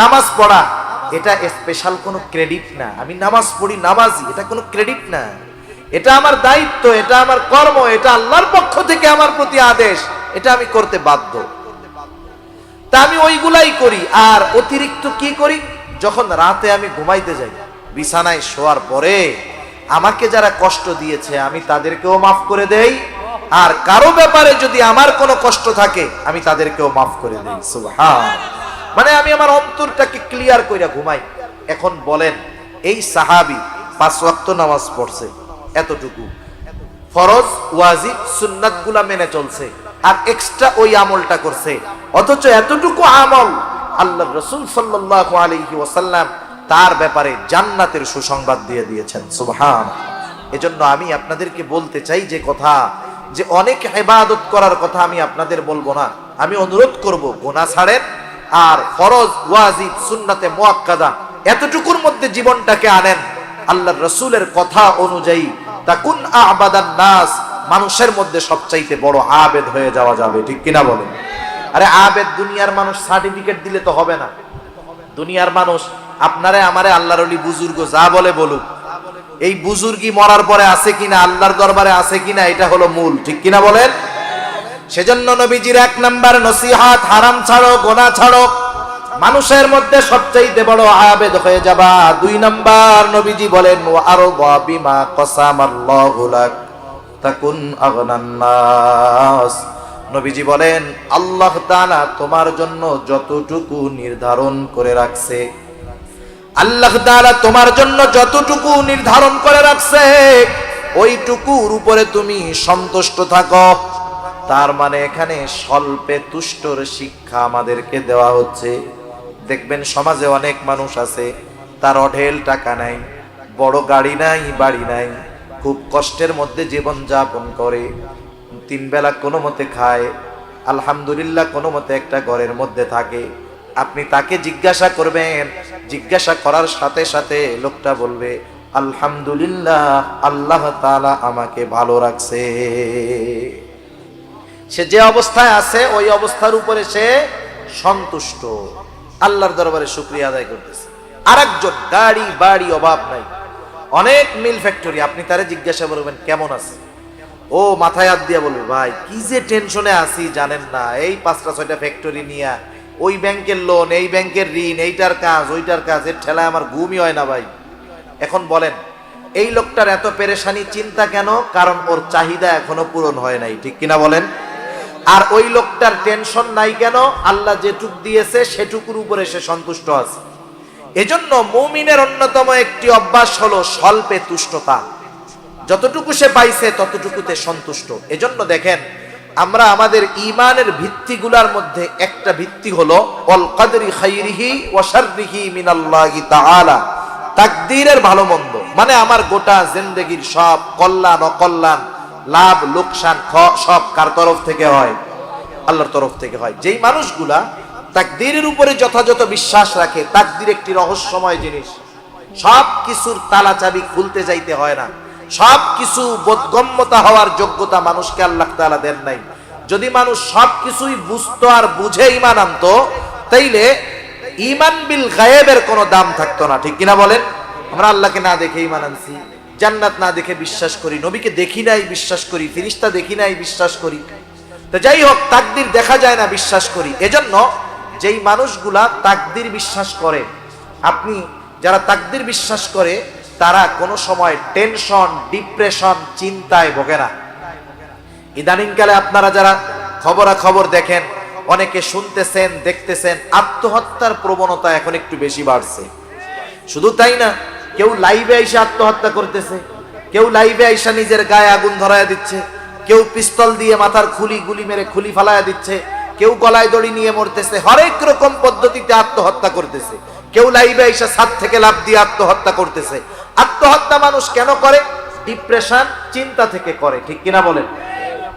নামাজ পড়া এটা স্পেশাল কোনো ক্রেডিট না। আমি নামাজ পড়ি, নামাজি, এটা কোনো ক্রেডিট না। এটা আমার দায়িত্ব, এটা আমার কর্ম, এটা আল্লাহর পক্ষ থেকে আমার প্রতি আদেশ, এটা আমি করতে বাধ্য। তা আমি ওইগুলাই করি। আর অতিরিক্ত কি করি? যখন রাতে আমি ঘুমাইতে যাই, বিছানায় শোয়ার পরে আমাকে যারা কষ্ট দিয়েছে আমি তাদেরকেও মাফ করে দেই, আর কারো ব্যাপারে যদি আমার কোনো কষ্ট থাকে আমি তাদেরকেও মাফ করে দেই। সুবহান। মানে আমি আমার অন্তরটাকে ক্লিয়ার কইরা ঘুমাই। এখন বলেন, এই সাহাবী 5 ওয়াক্ত নামাজ পড়ছে, এতটুকু ফরজ ওয়াজিব সুন্নাতগুলা মেনে চলছে, আর এক্সট্রা ওই আমলটা করছে, অথচ এতটুকু আমল আল্লাহর রাসূল সাল্লাল্লাহু আলাইহি ওয়াসাল্লাম তার ব্যাপারে জান্নাতের সুসংবাদ দিয়ে দিয়েছেন। সুবহান। এজন্য আমি আপনাদেরকে বলতে চাই যে কথা, যে অনেক ইবাদত করার কথা আমি আপনাদের বলবো না, আমি অনুরোধ করব গুনাহ ছাড়েন, আর ফরজ ওয়াজিব সুন্নাতে মুআক্কাদা এতটুকুর মধ্যে জীবনটাকে আনেন। আল্লাহর রাসূলের কথা অনুযায়ী তাকুন আবাদান নাস, মানুষের মধ্যে সবচাইতে বড় আবেদ হয়ে যাওয়া যাবে, ঠিক কিনা বলেন? আরে আবেদ দুনিয়ার মানুষ সার্টিফিকেট দিলে তো হবে না। দুনিয়ার মানুষ আপনারে আমারে আল্লাহর ওলি বুজুর্গ যা বলে বলুক, এই বুজুর্গি মরার পরে আছে কিনা, আল্লাহর দরবারে আছে কিনা, এটা হলো মূল, ঠিক কিনা বলেন? সেজন্য নবীজির 1 নাম্বার নসিহত, হারাম ছাড়ো, গুনাহ ছাড়ো, মানুষের মধ্যে সবচাইতে বড় আবেদ হয়ে যাবা। 2 নাম্বার নবীজি বলেন, ওয়া আরদা বিমা কসামাল্লাহু লাক তাকুন আগনান নাস। নবীজি বলেন, আল্লাহ তাআলা তোমার জন্য যতটুকু নির্ধারণ করে রাখছে, আল্লাহ তাআলা তোমার জন্য যতটুকু নির্ধারণ করে রাখছে ওইটুকুর উপরে তুমি সন্তুষ্ট থাকো। তার মানে এখানে স্বল্পে তুষ্টর শিক্ষা আমাদেরকে দেওয়া হচ্ছে। দেখবেন সমাজে অনেক মানুষ আছে, তার অঢেল টাকা নাই, বড় গাড়ি নাই, বাড়ি নাই, খুব কষ্টের মধ্যে জীবন যাপন করে, 3 বেলা কোনো মতে খায়, আলহামদুলিল্লাহ কোনো মতে একটা ঘরের মধ্যে থাকে। আপনি তাকে জিজ্ঞাসা করবেন, জিজ্ঞাসা করার সাথে সাথে লোকটা বলবে, আলহামদুলিল্লাহ, আল্লাহ তাআলা আমাকে ভালো রাখছে। সে যে অবস্থায় আছে ওই অবস্থার উপরে সে সন্তুষ্ট, আল্লাহর দরবারে শুকরিয়া আদায় করতেছে। আরেকজন গাড়ি বাড়ি অভাব নাই, অনেক মিল ফ্যাক্টরি, আপনি তারে জিজ্ঞাসা করবেন কেমন আছে, ও মাথায় হাত দিয়ে বলবে, ভাই কি যে টেনশনে আছি জানেন না, এই 5টা 6টা ফ্যাক্টরি নিয়ে ওই ব্যাংকের লোন, এই ব্যাংকের ঋণ, এইটার কাজ, ওইটার কাজ, এর ঠেলায় আমার ঘুমই হয় না ভাই। এখন বলেন এই লোকটার এত পেরেশানি চিন্তা কেন? কারণ ওর চাহিদা এখনো পূরণ হয় নাই, ঠিক কিনা বলেন? আর ওই লোকটার টেনশন নাই কেন? আল্লাহ যেটুক দিয়েছে সেটুকুর উপরে সে সন্তুষ্ট আছে। এজন্য মুমিনের অন্যতম একটি অভ্যাস হলো স্বল্পে তুষ্টতা। যতটুকু সে পাইছে ততটুকুতে সন্তুষ্ট। এজন্য দেখেন আমরা আমাদের ঈমানের ভিত্তিগুলোর মধ্যে একটা ভিত্তি হলো ওয়াল কদরি খাইরিহি ওয়া শাররিহি মিনাল্লাহি তাআলা, তাকদীরের ভালো মন্দ। মানে আমার গোটা জিন্দেগীর সব কল্যাণ অকল্যাণ, লাভ লোকসান সব কার তরফ থেকে হয়? আল্লাহর তরফ থেকে হয়। যেই মানুষগুলা তাকদীরের উপরে যথাযথ বিশ্বাস রাখে, তাকদীর একটি রহস্যময় জিনিস, সব কিছুর তালা চাবি খুলতে যাইতে হয় না, সব কিছু বোধগম্যতা হওয়ার যোগ্যতা মানুষকে আল্লাহ তাআলা দেন নাই। যদি মানুষ সব কিছুই বুঝতো আর বুঝে ঈমান আনতো, তাইলে ঈমান বিল গায়েবের কোনো দাম থাকতো না, ঠিক কিনা বলেন? আমরা আল্লাহকে না দেখে ঈমান আনছি, জান্নাত না দেখে বিশ্বাস করি, নবীকে দেখি নাই বিশ্বাস করি, ফেরেশতা দেখি নাই বিশ্বাস করি। তো যাই হোক, তাকদীর দেখা যায় না বিশ্বাস করি। এজন্য যেই মানুষগুলা তাকদীর বিশ্বাস করে, আপনি যারা তাকদীর বিশ্বাস করে তারা কোনো সময় টেনশন, ডিপ্রেশন, চিন্তায় ভোগে না। ইদানিংকালে আপনারা যারা খবরাখবর দেখেন, অনেকে শুনতেছেন, দেখতেছেন, আত্মহত্যার প্রবণতা এখন একটু বেশি বাড়ছে। শুধু তাই না, কেউ লাইভে আইসা আত্মহত্যা করতেছে, কেউ লাইভে আইসা নিজের গায়ে আগুন ধরায়া দিচ্ছে, কেউ পিস্তল দিয়ে মাথার গুলি মেরে খুলি ফালায়া দিচ্ছে, কেউ গলায় দড়ি নিয়ে মরতেছে, হরেক রকম পদ্ধতিতে আত্মহত্যা করতেছে। কেউ লাইভে আইসা ছাদ থেকে লাফ দিয়ে আত্মহত্যা করতেছে। আত্মহত্যা মানুষ কেন করে? ডিপ্রেশন, চিন্তা থেকে করে, ঠিক কিনা বলেন?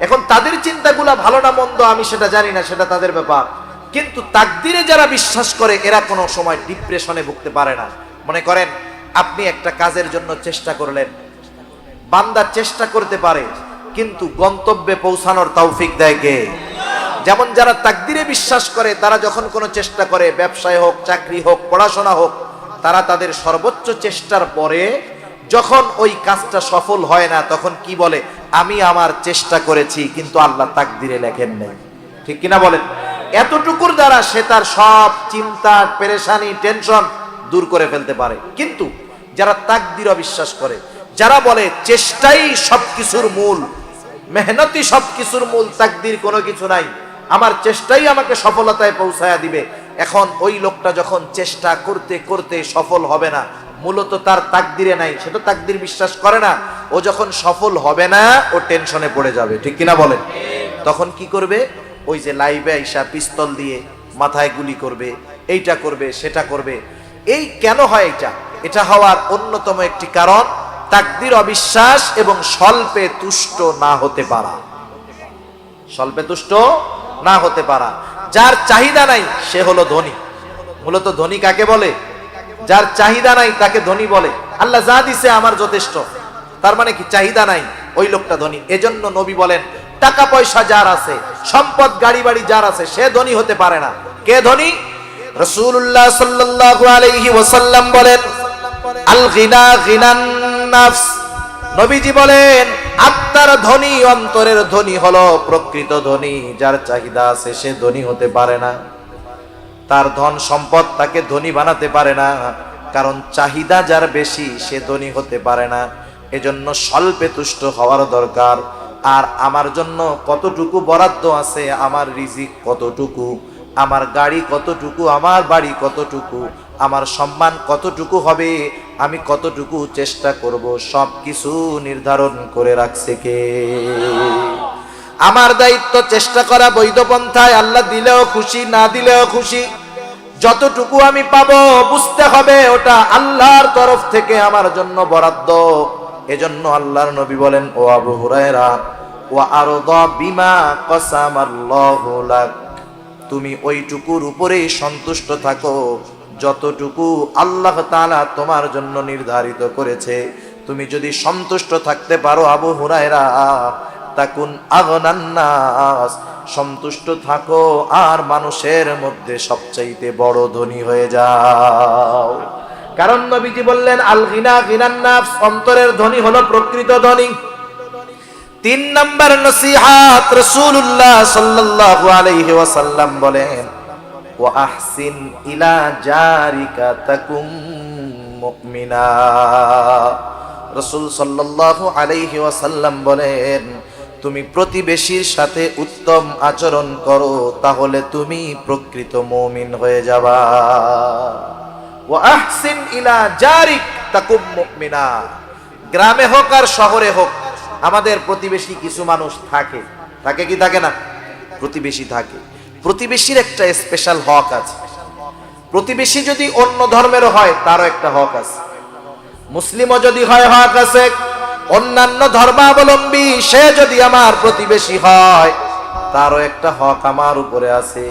এখন তাদের চিন্তাগুলা ভালো না মন্দ আমি সেটা জানি না, সেটা তাদের ব্যাপার। কিন্তু তাকদীরে যারা বিশ্বাস করে এরা কোনো সময় ডিপ্রেশনে ভুগতে পারে না। মনে করেন আপনি একটা কাজের জন্য চেষ্টা করলেন, বান্দা চেষ্টা করতে পারে কিন্তু গন্তব্যে পৌঁছানোর তৌফিক দেয় কে? যেমন যারা তাকদীরে বিশ্বাস করে তারা যখন কোনো চেষ্টা করে, ব্যবসায় হোক, চাকরি হোক, পড়াশোনা হোক, তারা তাদের সর্বোচ্চ চেষ্টার পরে যখন ওই কাজটা সফল হয় না তখন কি বলে? আমি আমার চেষ্টা করেছি কিন্তু আল্লাহ তাকদীরে লেখেন নাই, ঠিক কিনা বলেন? এতটুকুর দ্বারা সে তার সব চিন্তা, পেরেশানি, টেনশন দূর করে ফেলতে পারে। কিন্তু যারা তাকদীর অবিশ্বাস করে, যারা বলে চেষ্টাই সবকিছুর মূল, মেহনতই সবকিছুর মূল, তাকদীর কোনো কিছু নাই, আমার চেষ্টাই আমাকে সফলতায় পৌঁছায়া দিবে, এখন ওই লোকটা যখন চেষ্টা করতে করতে সফল হবে না, মূলত তার তাকদীরে নাই, সে তো তাকদীর বিশ্বাস করে না। ও যখন সফল হবে না ও টেনশনে পড়ে যাবে, ঠিক কিনা বলেন? তখন কি করবে? ওই যে লাইভে আইসা পিস্তল দিয়ে মাথায় গুলি করবে, এইটা করবে, সেটা করবে। এই কেন হয়? এটা হওয়ার অন্যতম একটি কারণ তাকদীর অবিশ্বাস এবং স্বল্পে তুষ্ট না হতে পারা। স্বল্পে তুষ্ট না হতে পারা। যার চাহিদা নাই সে হলো ধনী। মূলত ধনী কাকে বলে? যার চাহিদা নাই তাকে ধনী বলে। আল্লাহ যা দিছে আমার যথেষ্ট, তার মানে কি? চাহিদা নাই, ওই লোকটা ধনী। এজন্য নবী বলেন টাকা পয়সা যার আছে, সম্পদ গাড়ি বাড়ি যার আছে, সে ধনী হতে পারে না। কে ধনী? রাসূলুল্লাহ সাল্লাল্লাহু আলাইহি ওয়াসাল্লাম বলেন আল গিনা গিনান নাফস। নবীজি বলেন আত্মার ধনী, অন্তরের ধনী হলো প্রকৃত ধনী। যার চাহিদা আছে সে ধনী হতে পারে না, তার ধন সম্পদ তাকে ধনী বানাতে পারে না, কারণ চাহিদা যার বেশি সে ধনী হতে পারে না। এজন্য স্বল্পে তুষ্ট হওয়ার দরকার। আর আমার জন্য কতটুকু বরাদ্দ আছে, আমার রিজিক কতটুকু, আমার গাড়ি কতটুকু, আমার বাড়ি কতটুকু, আমার সম্মান কতটুকু হবে, আমি কতটুকু চেষ্টা করব, সব কিছু নির্ধারণ করে রাখছে কে? আমার দায়িত্ব চেষ্টা করা বৈধ পন্থায়, আল্লাহ দিলেও খুশি, না দিলেও খুশি। যতটুকু আমি পাবো বুঝতে হবে ওটা আল্লাহর তরফ থেকে আমার জন্য বরাদ্দ। এজন্য আল্লাহর নবী বলেন, ও আবু হুরায়রা, ওয়া আরদা বিমা কাসামাল্লাহু লাক, তুমি ওইটুকুর উপরেই সন্তুষ্ট থাকো যতটুকু আল্লাহ তাআলা তোমার জন্য নির্ধারিত করেছে। তুমি যদি সন্তুষ্ট থাকতে পারো আবু হুরায়রা, তাকুন আগনান নাস, সন্তুষ্ট থাকো আর মানুষের মধ্যে সবচাইতে বড় ধনী হয়ে যাও। কারণ নবীজি বললেন আল গিনা গিনান নাফস, অন্তরের ধনী হলো প্রকৃত ধনী। 3 নাম্বার নসিহত রাসূলুল্লাহ সাল্লাল্লাহু আলাইহি ওয়াসাল্লাম বলেন ওয়া আহসিন ইলা জারিকা তাকুম মুমিনা। রাসূল সাল্লাল্লাহু আলাইহি ওয়াসাল্লাম বলেন, তুমি প্রতিবেশীর সাথে উত্তম আচরণ করো, তাহলে তুমি প্রকৃত মুমিন হয়ে যাবা। ওয়া আহসিন ইলা জারিক তাকুম মুমিনা। গ্রামে হোক আর শহরে হোক, আমাদের প্রতিবেশী কিছু মানুষ থাকে, থাকে কি থাকে না? প্রতিবেশী থাকে। প্রতিবেশীর একটা স্পেশাল হক আছে। প্রতিবেশী যদি অন্য ধর্মেরও হয় তারও একটা হক আছে। মুসলিমও যদি হয় হক আছে। অন্যান্য ধর্মাবলম্বী সে যদি আমার প্রতিবেশী হয় তারও একটা হক আমার উপরে আছে।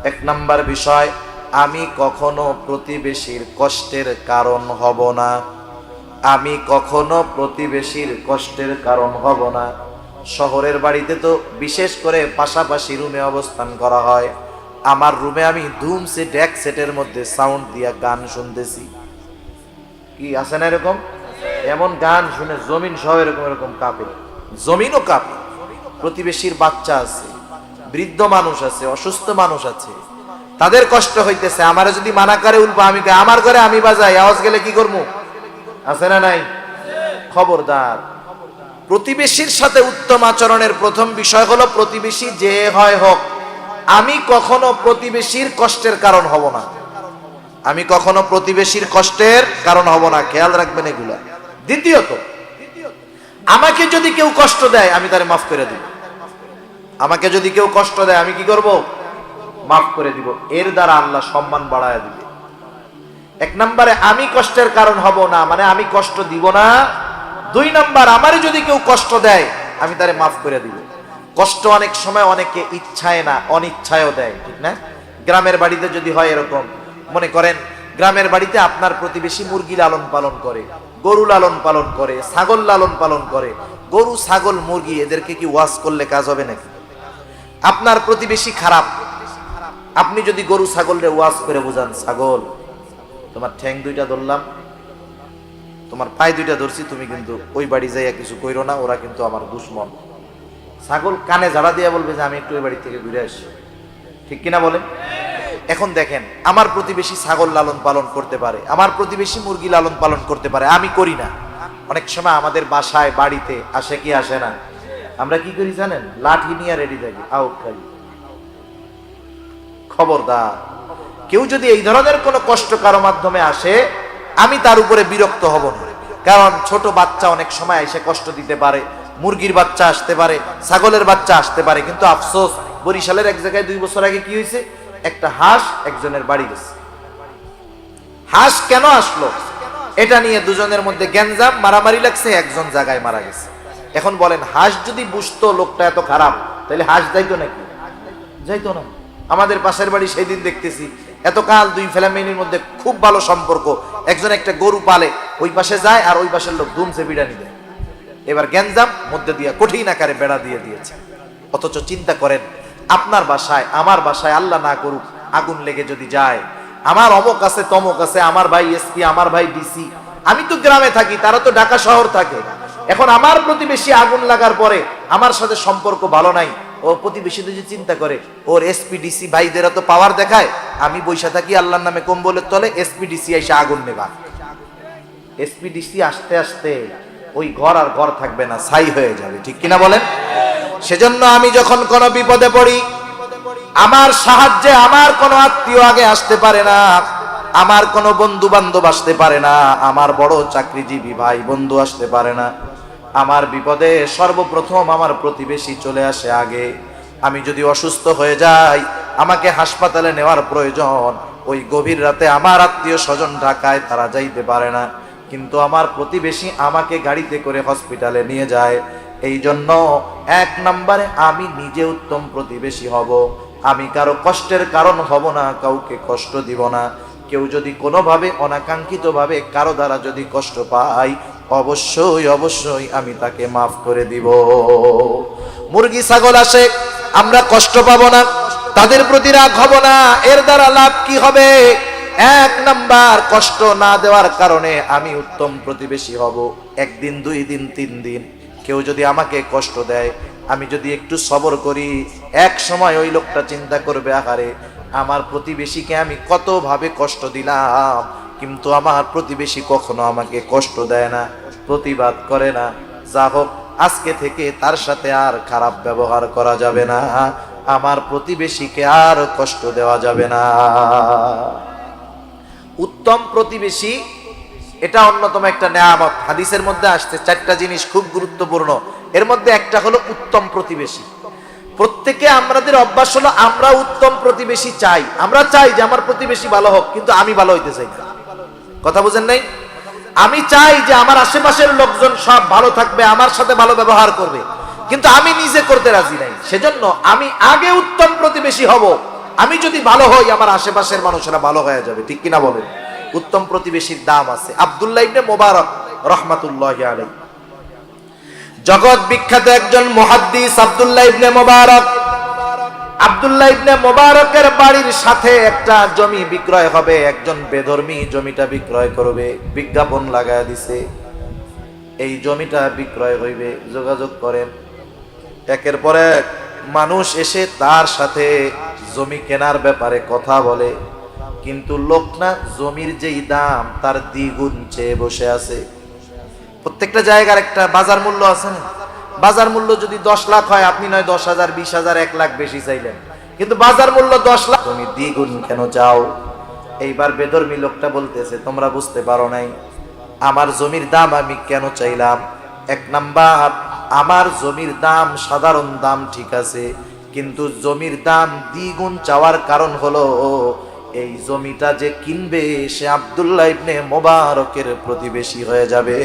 এক নাম্বার বিষয়, আমি কখনো প্রতিবেশীর কষ্টের কারণ হব না। আমি কখনো প্রতিবেশীর কষ্টের কারণ হব না। শহরের বাড়িতে তো বিশেষ করে পাশাপাশি রুমে অবস্থান করা হয়। আমার রুমে আমি ধুম সেট এক সেটের মধ্যে সাউন্ড দিয়া গান শুনতেছি। কি আছে না এরকম? এমন গান শুনে জমিন সহ এরকম এরকম কাঁপে, জমিনও কাঁপে। প্রতিবেশীর বাচ্চা আছে, বৃদ্ধ মানুষ আছে, অসুস্থ মানুষ আছে, তাদের কষ্ট হইতেছে। আমারে যদি মানা করে উল্পা, আমি আমার ঘরে আমি বাজাই, আওয়াজ গেলে কি করবো? আছে না নাই? খবরদার। প্রতিবেশীর সাথে উত্তম আচরণের প্রথম বিষয় হলো, প্রতিবেশী যে হয় হোক, আমি কখনো প্রতিবেশীর কষ্টের কারণ হব না। আমি কখনো প্রতিবেশীর কষ্টের কারণ হব না। খেয়াল রাখবেন এগুলা। দ্বিতীয়ত, আমাকে যদি কেউ কষ্ট দেয় আমি তারে মাফ করে দিব। আমাকে যদি কেউ কষ্ট দেয় আমি কি করব? মাফ করে দিব। এর দ্বারা আল্লাহ সম্মান বাড়ায় দিবে। এক নম্বরে আমি কষ্টের কারণ হব না, মানে আমি কষ্ট দিব না। দুই নম্বর, আমারে যদি কেউ কষ্ট দেয় আমি তারে মাফ করে দিব। কষ্ট অনেক সময় অনেকে ইচ্ছায় না, অনিচ্ছায়ও দেয়, ঠিক না? গ্রামের বাড়িতে যদি হয় এরকম, মনে করেন গ্রামের বাড়িতে আপনার প্রতিবেশী মুরগি লালন পালন করে, গরু লালন পালন করে, ছাগল লালন পালন করে। গরু, ছাগল, মুরগি এদেরকে কি ওয়াজ করলে কাজ হবে নাকি? আপনার প্রতিবেশী খারাপ, আপনি যদি গরু ছাগলরে ওয়াজ করে বুঝান, ছাগল তোমার ঠ্যাং দুইটা ধরলাম, তোমার পায়ে দুইটা ধরছি, তুমি কিন্তু ওই বাড়ি যাইয়া কিছু কইরো না, ওরা কিন্তু আমার দুশ্মন। ছাগল কানে ঝাড়া দিয়া বলবে যে আমি একটু ওই বাড়ি থেকে ঘুরে আসি, ঠিক কিনা বলেন? এখন দেখেন, আমার প্রতিবেশী ছাগল লালন পালন করতে পারে, আমার প্রতিবেশী মুরগি লালন পালন করতে পারে, আমি করি না। অনেক সময় আমাদের বাসায় বাড়িতে আসে কি আসে না, আমরা কি করি জানেন? লাঠি নিয়ে রেডি থাকি, আউট খালি। খবরদার, কেউ যদি এই ধরনের কোনো কষ্ট কারো মাধ্যমে আসে, আমি তার উপরে বিরক্ত হব না। কারণ ছোট বাচ্চা অনেক সময় এসে কষ্ট দিতে পারে, মুরগির বাচ্চা আসতে পারে, ছাগলের বাচ্চা আসতে পারে। কিন্তু আফসোস, বরিশালের এক জায়গায় 2 বছর আগে কি হয়েছে, একটা হাঁস একজনের বাড়ি গেছে। হাঁস কেন আসলো এটা নিয়ে দুজনের মধ্যে গ্যাঞ্জাম, মারামারি লাগছে, একজন জায়গায় মারা গেছে। এখন বলেন, হাঁস যদি বুঝতো লোকটা এত খারাপ, তাহলে হাঁস যাইতো নাকি? যাইতো না। আমাদের পাশের বাড়ি সেই দিন দেখতেছি, এতকাল 2 ফ্যামিলির মধ্যে খুব ভালো সম্পর্ক, একজন একটা গরু পালে, ওই পাশে যায় আর ওই পাশের লোক ধুমসে বিড়ানি দেয়। এবার গ্যাঞ্জাম মধ্যে দিয়ে কঠিন আকারে বেড়া দিয়ে দিয়েছে। অথচ চিন্তা করেন, আপনার বাসায়, আমার বাসায় আল্লাহ না করুক আগুন লেগে যদি যায়, আমার অমক আছে, তমক আছে, আমার ভাই এসপি, আমার ভাই ডিসি, আমি তো গ্রামে থাকি, তারা তো ঢাকা শহর থাকে। এখন আমার প্রতিবেশী আগুন লাগার পরে আমার সাথে সম্পর্ক ভালো নাই, ও প্রতিবেশী যদি চিন্তা করে ওর এসপি ডিসি ভাইদেরা তো পাওয়ার দেখায়, আমি বৈশা থাকি আল্লাহর নামে কম্বলের তলে, এসপি ডিসি এসে আগুন নেবা। এসপি ডিসি আসতে আসতে ওই ঘর আর ঘর থাকবে না, ছাই হয়ে যাবে, ঠিক কিনা বলেন? সেজন্য আমি যখন কোনো বিপদে পড়ি, আমার সাহায্যে আমার কোনো আত্মীয় আগে আসতে পারে না, আমার কোনো বন্ধু বান্ধব আসতে পারে না, আমার বড় চাকরিজীবী ভাই বন্ধু আসতে পারে না। আমার বিপদে সর্বপ্রথম আমার প্রতিবেশী চলে আসে আগে। আমি যদি অসুস্থ হয়ে যাই, আমাকে হাসপাতালে নেওয়ার প্রয়োজন, ওই গভীর রাতে আমার আত্মীয় স্বজন ঢাকায়, তারা যাইতে পারে না, কিন্তু আমার প্রতিবেশী আমাকে গাড়িতে করে হসপিটালে নিয়ে যায়। এই জন্য 1 নম্বরে আমি নিজে উত্তম প্রতিবেশী হব। আমি কারো কষ্টের কারণ হব না, কাউকে কষ্ট দিব না। কেউ যদি কোনোভাবে অনাকাঙ্ক্ষিতভাবে কারো দ্বারা যদি কষ্ট পাই, অবশ্যই অবশ্যই আমি তাকে মাফ করে দিব। মুরগি ছাগল আসে, আমরা কষ্ট পাবো না, তাদের প্রতি রাগ হব না, এর দ্বারা লাভ কি হবে? 1 নাম্বার, কষ্ট না দেওয়ার কারণে আমি উত্তম প্রতিবেশী হব। 1 দিন, 2 দিন, 3 দিন কেউ যদি আমাকে কষ্ট দেয়, আমি যদি একটু সবর করি, এক সময় ওই লোকটা চিন্তা করবে, আহারে আমার প্রতিবেশীকে আমি কতভাবে কষ্ট দিলাম, কিন্তু আমার প্রতিবেশী কখনো আমাকে কষ্ট দেয় না, প্রতিবাদ করে না। যা হোক, আজকে থেকে তার সাথে আর খারাপ ব্যবহার করা যাবে না, আমার প্রতিবেশীকে আর কষ্ট দেওয়া যাবে না। উত্তম প্রতিবেশী এটা অন্যতম একটা নেয়ামত। হাদিসের মধ্যে আসছে 4টা জিনিস খুব গুরুত্বপূর্ণ, এর মধ্যে একটা হলো উত্তম প্রতিবেশী। প্রত্যেকে আমাদের অভ্যাস হলো আমরা উত্তম প্রতিবেশী চাই, আমরা চাই যে আমার প্রতিবেশী ভালো হোক, কিন্তু আমি ভালো হইতে চাই না। কথা বুঝেন নাই? আমি চাই যে আমার আশেপাশের লোকজন সব ভালো থাকবে, আমার সাথে ভালো ব্যবহার করবে, কিন্তু আমি নিজে করতে রাজি নাই। সেজন্য আমি আগে উত্তম প্রতিবেশী হব। আমি যদি ভালো হই, আমার আশেপাশের মানুষেরা ভালো হয়ে যাবে। ঠিক কিনা বলেন? উত্তম প্রতিবেশীর দাম আছে। আব্দুল্লাহ ইবনে মুবারক রাহমাতুল্লাহি আলাইহি, জগৎ বিখ্যাত একজন মুহাদ্দিস আব্দুল্লাহ ইবনে মুবারক। আব্দুল্লাহ ইবনে মুবারকের বাড়ির সাথে একটা জমি বিক্রয় হবে, একজন বেধর্মী জমিটা বিক্রয় করবে, বিজ্ঞাপন লাগায় দিছে এই জমিটা বিক্রয় হইবে, যোগাযোগ করেন। একের পর এক মানুষ এসে তার সাথে জমি কেনার ব্যাপারে কথা বলে, কিন্তু লোক না জমির যেই দাম তার দ্বিগুণ চেয়ে বসে আছে। প্রত্যেকটা জায়গার একটা বাজার মূল্য আছে না? বাজার মূল্য যদি 10 লাখ হয়, আপনি নয় 10,000, 20,000, 1 লাখ বেশি চাইলেন, কিন্তু বাজার মূল্য 10 লাখ, তুমি দ্বিগুণ কেন চাও? এইবার বেধর্মী লোকটা বলতেছে, তোমরা বুঝতে পারো নাই আমার জমির দাম আমি কেন চাইলাম। 1 নাম্বার, আমার জমির দাম সাধারণ দাম ঠিক আছে, কিন্তু জমির দাম দ্বিগুণ চাওয়ার কারণ হলো এই জমিটা যে কিনবে সে আব্দুল্লাহ ইবনে মুবারকের প্রতিবেশী হয়ে যাবে,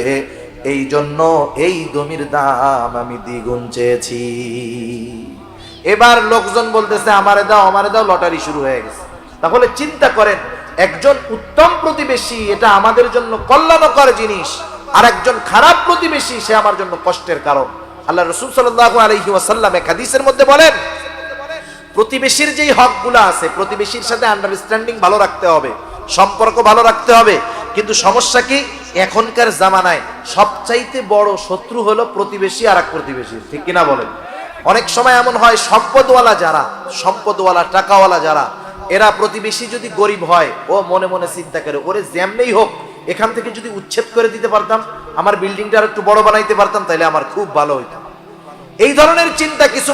এই জন্য এই জমির দাম আমি দ্বিগুণ চেয়েছি। এবার লোকজন বলতেছে আমারে দাও, আমারে দাও, লটারি শুরু হয়ে গেছে। তাহলে চিন্তা করেন, একজন উত্তম প্রতিবেশী এটা আমাদের জন্য কল্যাণকর জিনিস, আর একজন খারাপ প্রতিবেশী সে আমার জন্য কষ্টের কারণ। আল্লাহ রাসূল সাল্লাল্লাহু আলাইহি ওয়াসাল্লাম এক হাদিসের মধ্যে বলেন, প্রতিবেশীর যেই হকগুলো আছে, প্রতিবেশীর সাথে আন্ডারস্ট্যান্ডিং ভালো রাখতে হবে, সম্পর্ক ভালো রাখতে হবে। কিন্তু সমস্যা কি, এখনকার জামানায় সবচাইতে বড় শত্রু হলো প্রতিবেশী আর এক প্রতিবেশী। ঠিক কিনা বলেন? অনেক সময় এমন হয়, সম্পদওয়ালা যারা, সম্পদওয়ালা টাকাওয়ালা যারা, এরা প্রতিবেশী যদি গরিব হয়, ও মনে মনে চিন্তা করে, ওরে যেমনেই হোক এখান থেকে যদি উচ্ছেদ করে দিতে পারতাম, আমার বিল্ডিংটা আর একটু বড় বানাইতে পারতাম, তাহলে আমার খুব ভালো হইতো। এই ধরনের চিন্তা কিছু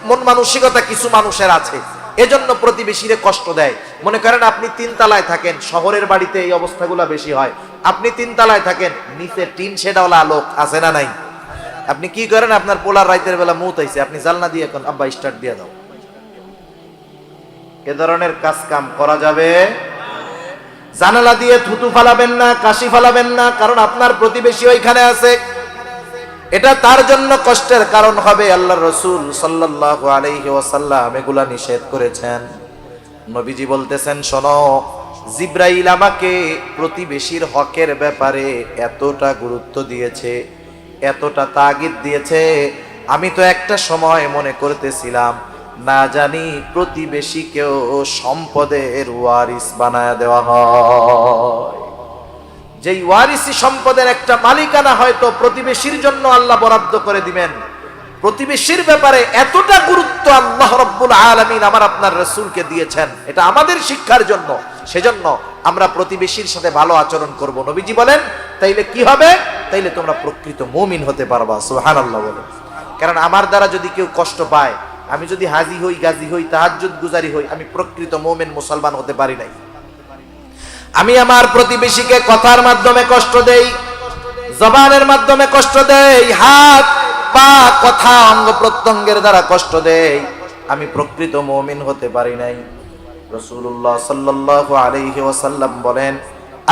মন মানসিকতা কিছু মানুষের আছে, এজন্য প্রতিবেশীরে কষ্ট দেয়। মনে করেন আপনি 3 তলায় থাকেন, শহরের বাড়িতে এই অবস্থাগুলো বেশি হয়। আপনি 3 তলায় থাকেন, নিচে টিন শেডওয়ালা লোক আছে না নাই? আপনি কি করেন, আপনার পোলার রাতের বেলা মুত আইছে, আপনি জানলা দিয়ে এখন আব্বা স্টার্ট দিয়ে দাও। এ ধরনের কাজ কাম করা যাবে? জানালা দিয়ে থুতু ফালাবেন না, কাশি ফালাবেন না, কারণ আপনার প্রতিবেশী ওইখানে আছে, এটা তার জন্য কষ্টের কারণ হবে। আল্লাহর রাসূল সাল্লাল্লাহু আলাইহি ওয়াসাল্লাম এগুলা নিষেধ করেছেন। নবীজি বলতেছেন, শোনো, জিবরাইল আমাকে প্রতিবেশীর হকের ব্যাপারে এতটা গুরুত্ব দিয়েছে, এতটা তাগিদ দিয়েছে, আমি তো একটা সময় মনে করতেছিলাম না জানি প্রতিবেশীকেও সম্পদের ওয়ারিস বানায় দেওয়া হয়। যেই ওয়ারিসি সম্পদের একটা মালিকানা হয়তো প্রতিবেশীর জন্য আল্লাহ বরাদ্দ করে দিবেন। প্রতিবেশীর ব্যাপারে এতটা গুরুত্ব আল্লাহ রাব্বুল আলামিন আমার আপনার রাসূলকে দিয়েছেন, এটা আমাদের শিক্ষার জন্য। সেজন্য আমরা প্রতিবেশীর সাথে ভালো আচরণ করব। নবীজি বলেন, তাইলে কি হবে? তাইলে তোমরা প্রকৃত মুমিন হতে পারবা। সুবহানাল্লাহ বলেন। কারণ আমার দ্বারা যদি কেউ কষ্ট পায়, আমি যদি হাজি হই, গাজী হই, তাহাজ্জুদ গুজারি হই, আমি প্রকৃত মুমিন মুসলমান হতে পারি নাই। আমি আমার প্রতিবেশীকে কথার মাধ্যমে কষ্ট দেই, জবানের মাধ্যমে কষ্ট দেই, হাত পা কথা অঙ্গ প্রত্যঙ্গের দ্বারা কষ্ট দেই, আমি প্রকৃত মুমিন হতে পারি নাই। রাসূলুল্লাহ সাল্লাল্লাহু আলাইহি ওয়াসাল্লাম বলেন,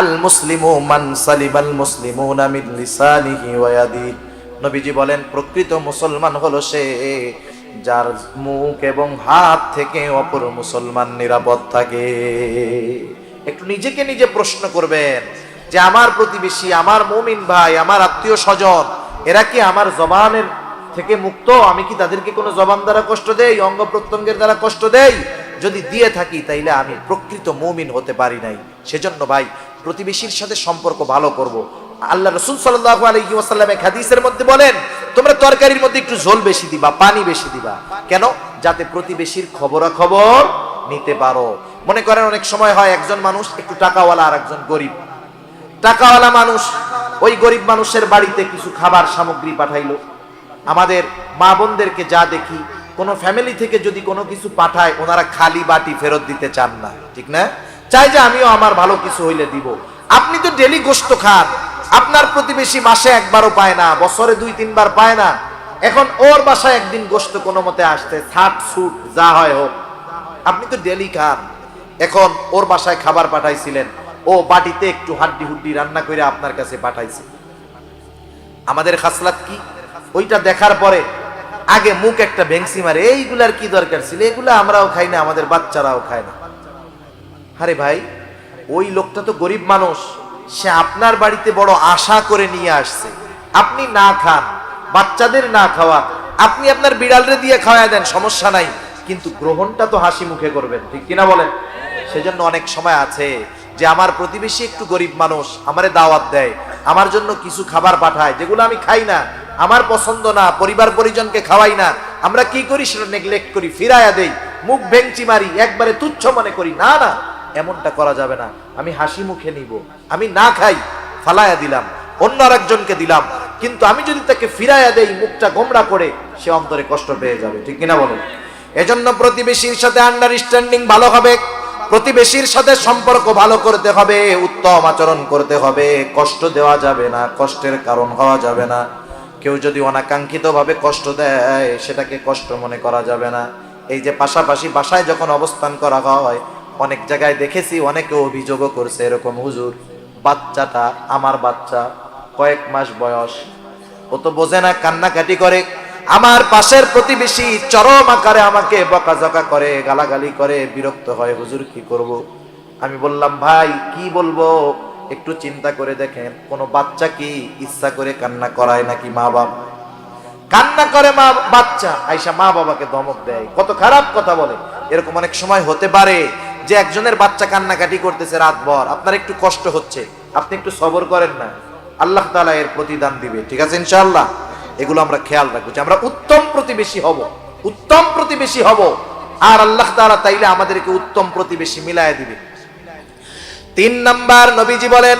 আল মুসলিমু মান সালিমাল মুসলিমুনা মিন লিসানিহি ওয়া ইয়াদিহি। নবীজি বলেন, প্রকৃত মুসলমান হলো সে যার মুখ এবং হাত থেকে অপর মুসলমান নিরাপদ থাকে। একটু নিজেকে নিজে প্রশ্ন করবেন যে আমার প্রতিবেশী, আমার মুমিন ভাই, আমার আত্মীয় স্বজন, এরা কি আমার জবানের থেকে মুক্ত? আমি কি তাদেরকে কোনো জবান দ্বারা কষ্ট দেই, অঙ্গ প্রত্যঙ্গের দ্বারা কষ্ট দেই? যদি দিয়ে থাকি তাইলে আমি প্রকৃত মুমিন হতে পারি নাই। সেজন্য ভাই, প্রতিবেশীর সাথে সম্পর্ক ভালো করব। আল্লাহ রাসূল সাল্লাল্লাহু আলাইহি ওয়াসাল্লাম এক হাদিসের মধ্যে বলেন, তোমরা তরকারির মধ্যে একটু ঝোল বেশি দিবা, পানি বেশি দিবা। কেন? যাতে প্রতিবেশীর খবরাখবর নিতে পারো। মনে করেন অনেক সময় হয় একজন মানুষ একটু টাকাওয়ালা আর একজন গরিব। টাকাওয়ালা মানুষ ওই গরিব মানুষের বাড়িতে কিছু খাবার সামগ্রী পাঠাইলো। আমাদের মা বোনদেরকে যা দেখি, কোনো ফ্যামিলি থেকে যদি কোনো কিছু পাঠায় ওনারা খালি বাটি ফেরত দিতে চান না, ঠিক না? চাই যে আমিও আমার ভালো কিছু হইলে দিব। আপনি তো ডেলি গোশত খান, আপনার প্রতিবেশী মাসে একবারও পায় না, বছরে 2-3 বার পায় না। এখন ওর বাসায় একদিন গোশত কোনো মতে আসতে, ছাট ছুট যা হয় হোক, আপনি তো ডেলি খান। এখন ওর বাসায় খাবার পাঠাইছিলেন, ও বাটিতে একটু হাড্ডি হুড্ডি রান্না করে আপনার কাছে পাঠাইছে। আমাদের খাসলাত কি? ওইটা দেখার পরে আগে মুখ একটা ভেংসি মারে, এইগুলার কি দরকার ছিল, এগুলা আমরাও খাই না, আমাদের বাচ্চারাও খায় না। আরে ভাই, ওই লোকটা তো গরিব মানুষ, সে আপনার বাড়িতে বড় আশা করে নিয়ে আসছে। আপনি না খান, বাচ্চাদের না খাওয়া, আপনি আপনার বিড়ালরে দিয়ে খাওয়া দেন, সমস্যা নাই, কিন্তু গ্রহণটা তো হাসি মুখে করবেন, ঠিক কিনা বলেন? সেজন্য অনেক সময় আছে যে আমার প্রতিবেশী একটু গরিব মানুষ, আমারে দাওয়াত দেয়, আমার জন্য কিছু খাবার পাঠায় যেগুলো আমি খাই না, আমার পছন্দ না, পরিবার পরিজনকে খাওয়াই না, আমরা কি করি সেটা নেগলেক্ট করি, ফিরাইয়া দেই, মুখ ভেঙচি মারি, একবারে তুচ্ছ মনে করি। না না, এমনটা করা যাবে না। আমি হাসি মুখে নিব, আমি না খাই ফালাইয়া দিলাম, অন্য আরেকজনকে দিলাম, কিন্তু আমি যদি তাকে ফিরাইয়া দেই মুখটা গোমড়া করে, সে অন্তরে কষ্ট পেয়ে যাবে, ঠিক কিনা বলেন? এজন্য প্রতিবেশীর সাথে আন্ডারস্ট্যান্ডিং ভালো হবে, প্রতিবেশীর সাথে সম্পর্ক ভালো করতে হবে, উত্তম আচরণ করতে হবে, কষ্ট দেওয়া যাবে না, কষ্টের কারণ হওয়া যাবে না। কেউ যদি অনাকাঙ্ক্ষিত ভাবে কষ্ট দেয় সেটাকে কষ্ট মনে করা যাবে না। এই যে পাশাপাশি বাসায় যখন অবস্থান করা হয়, অনেক জায়গায় দেখেছি অনেকে অভিযোগও করছে এরকম, হুজুর বাচ্চাটা আমার বাচ্চা, কয়েক মাস বয়স, ও তো বোঝে না, কান্নাকাটি করে, আমার পাশের প্রতিবেশী চরম আকারে আমাকে বকাঝকা করে, গালাগালি করে, বিরক্ত হয়, হুজুর কি করব? আমি বললাম ভাই কি বলবো, একটু চিন্তা করে দেখেন, কোন বাচ্চা কি ইচ্ছা করে কান্না করায় নাকি? মা বাবা কান্না করে, মা বাচ্চা আইসা মা বাবাকে ধমক দেয়, কত খারাপ কথা বলে। এরকম অনেক সময় হতে পারে যে একজনের বাচ্চা কান্নাকাটি করতেছে রাতভর, আপনার একটু কষ্ট হচ্ছে, আপনি একটু সবর করেন না, আল্লাহ তাআলা এর প্রতিদান দিবে, ঠিক আছে ইনশাআল্লাহ। এগুলো আমরা খেয়াল রাখবো যে আমরা উত্তম প্রতিবেশী হব, উত্তম প্রতিবেশী হব, আর আল্লাহ তাআলা তাইলে আমাদেরকে উত্তম প্রতিবেশী মিলায় দিবে। 3 নাম্বার নবীজি বলেন,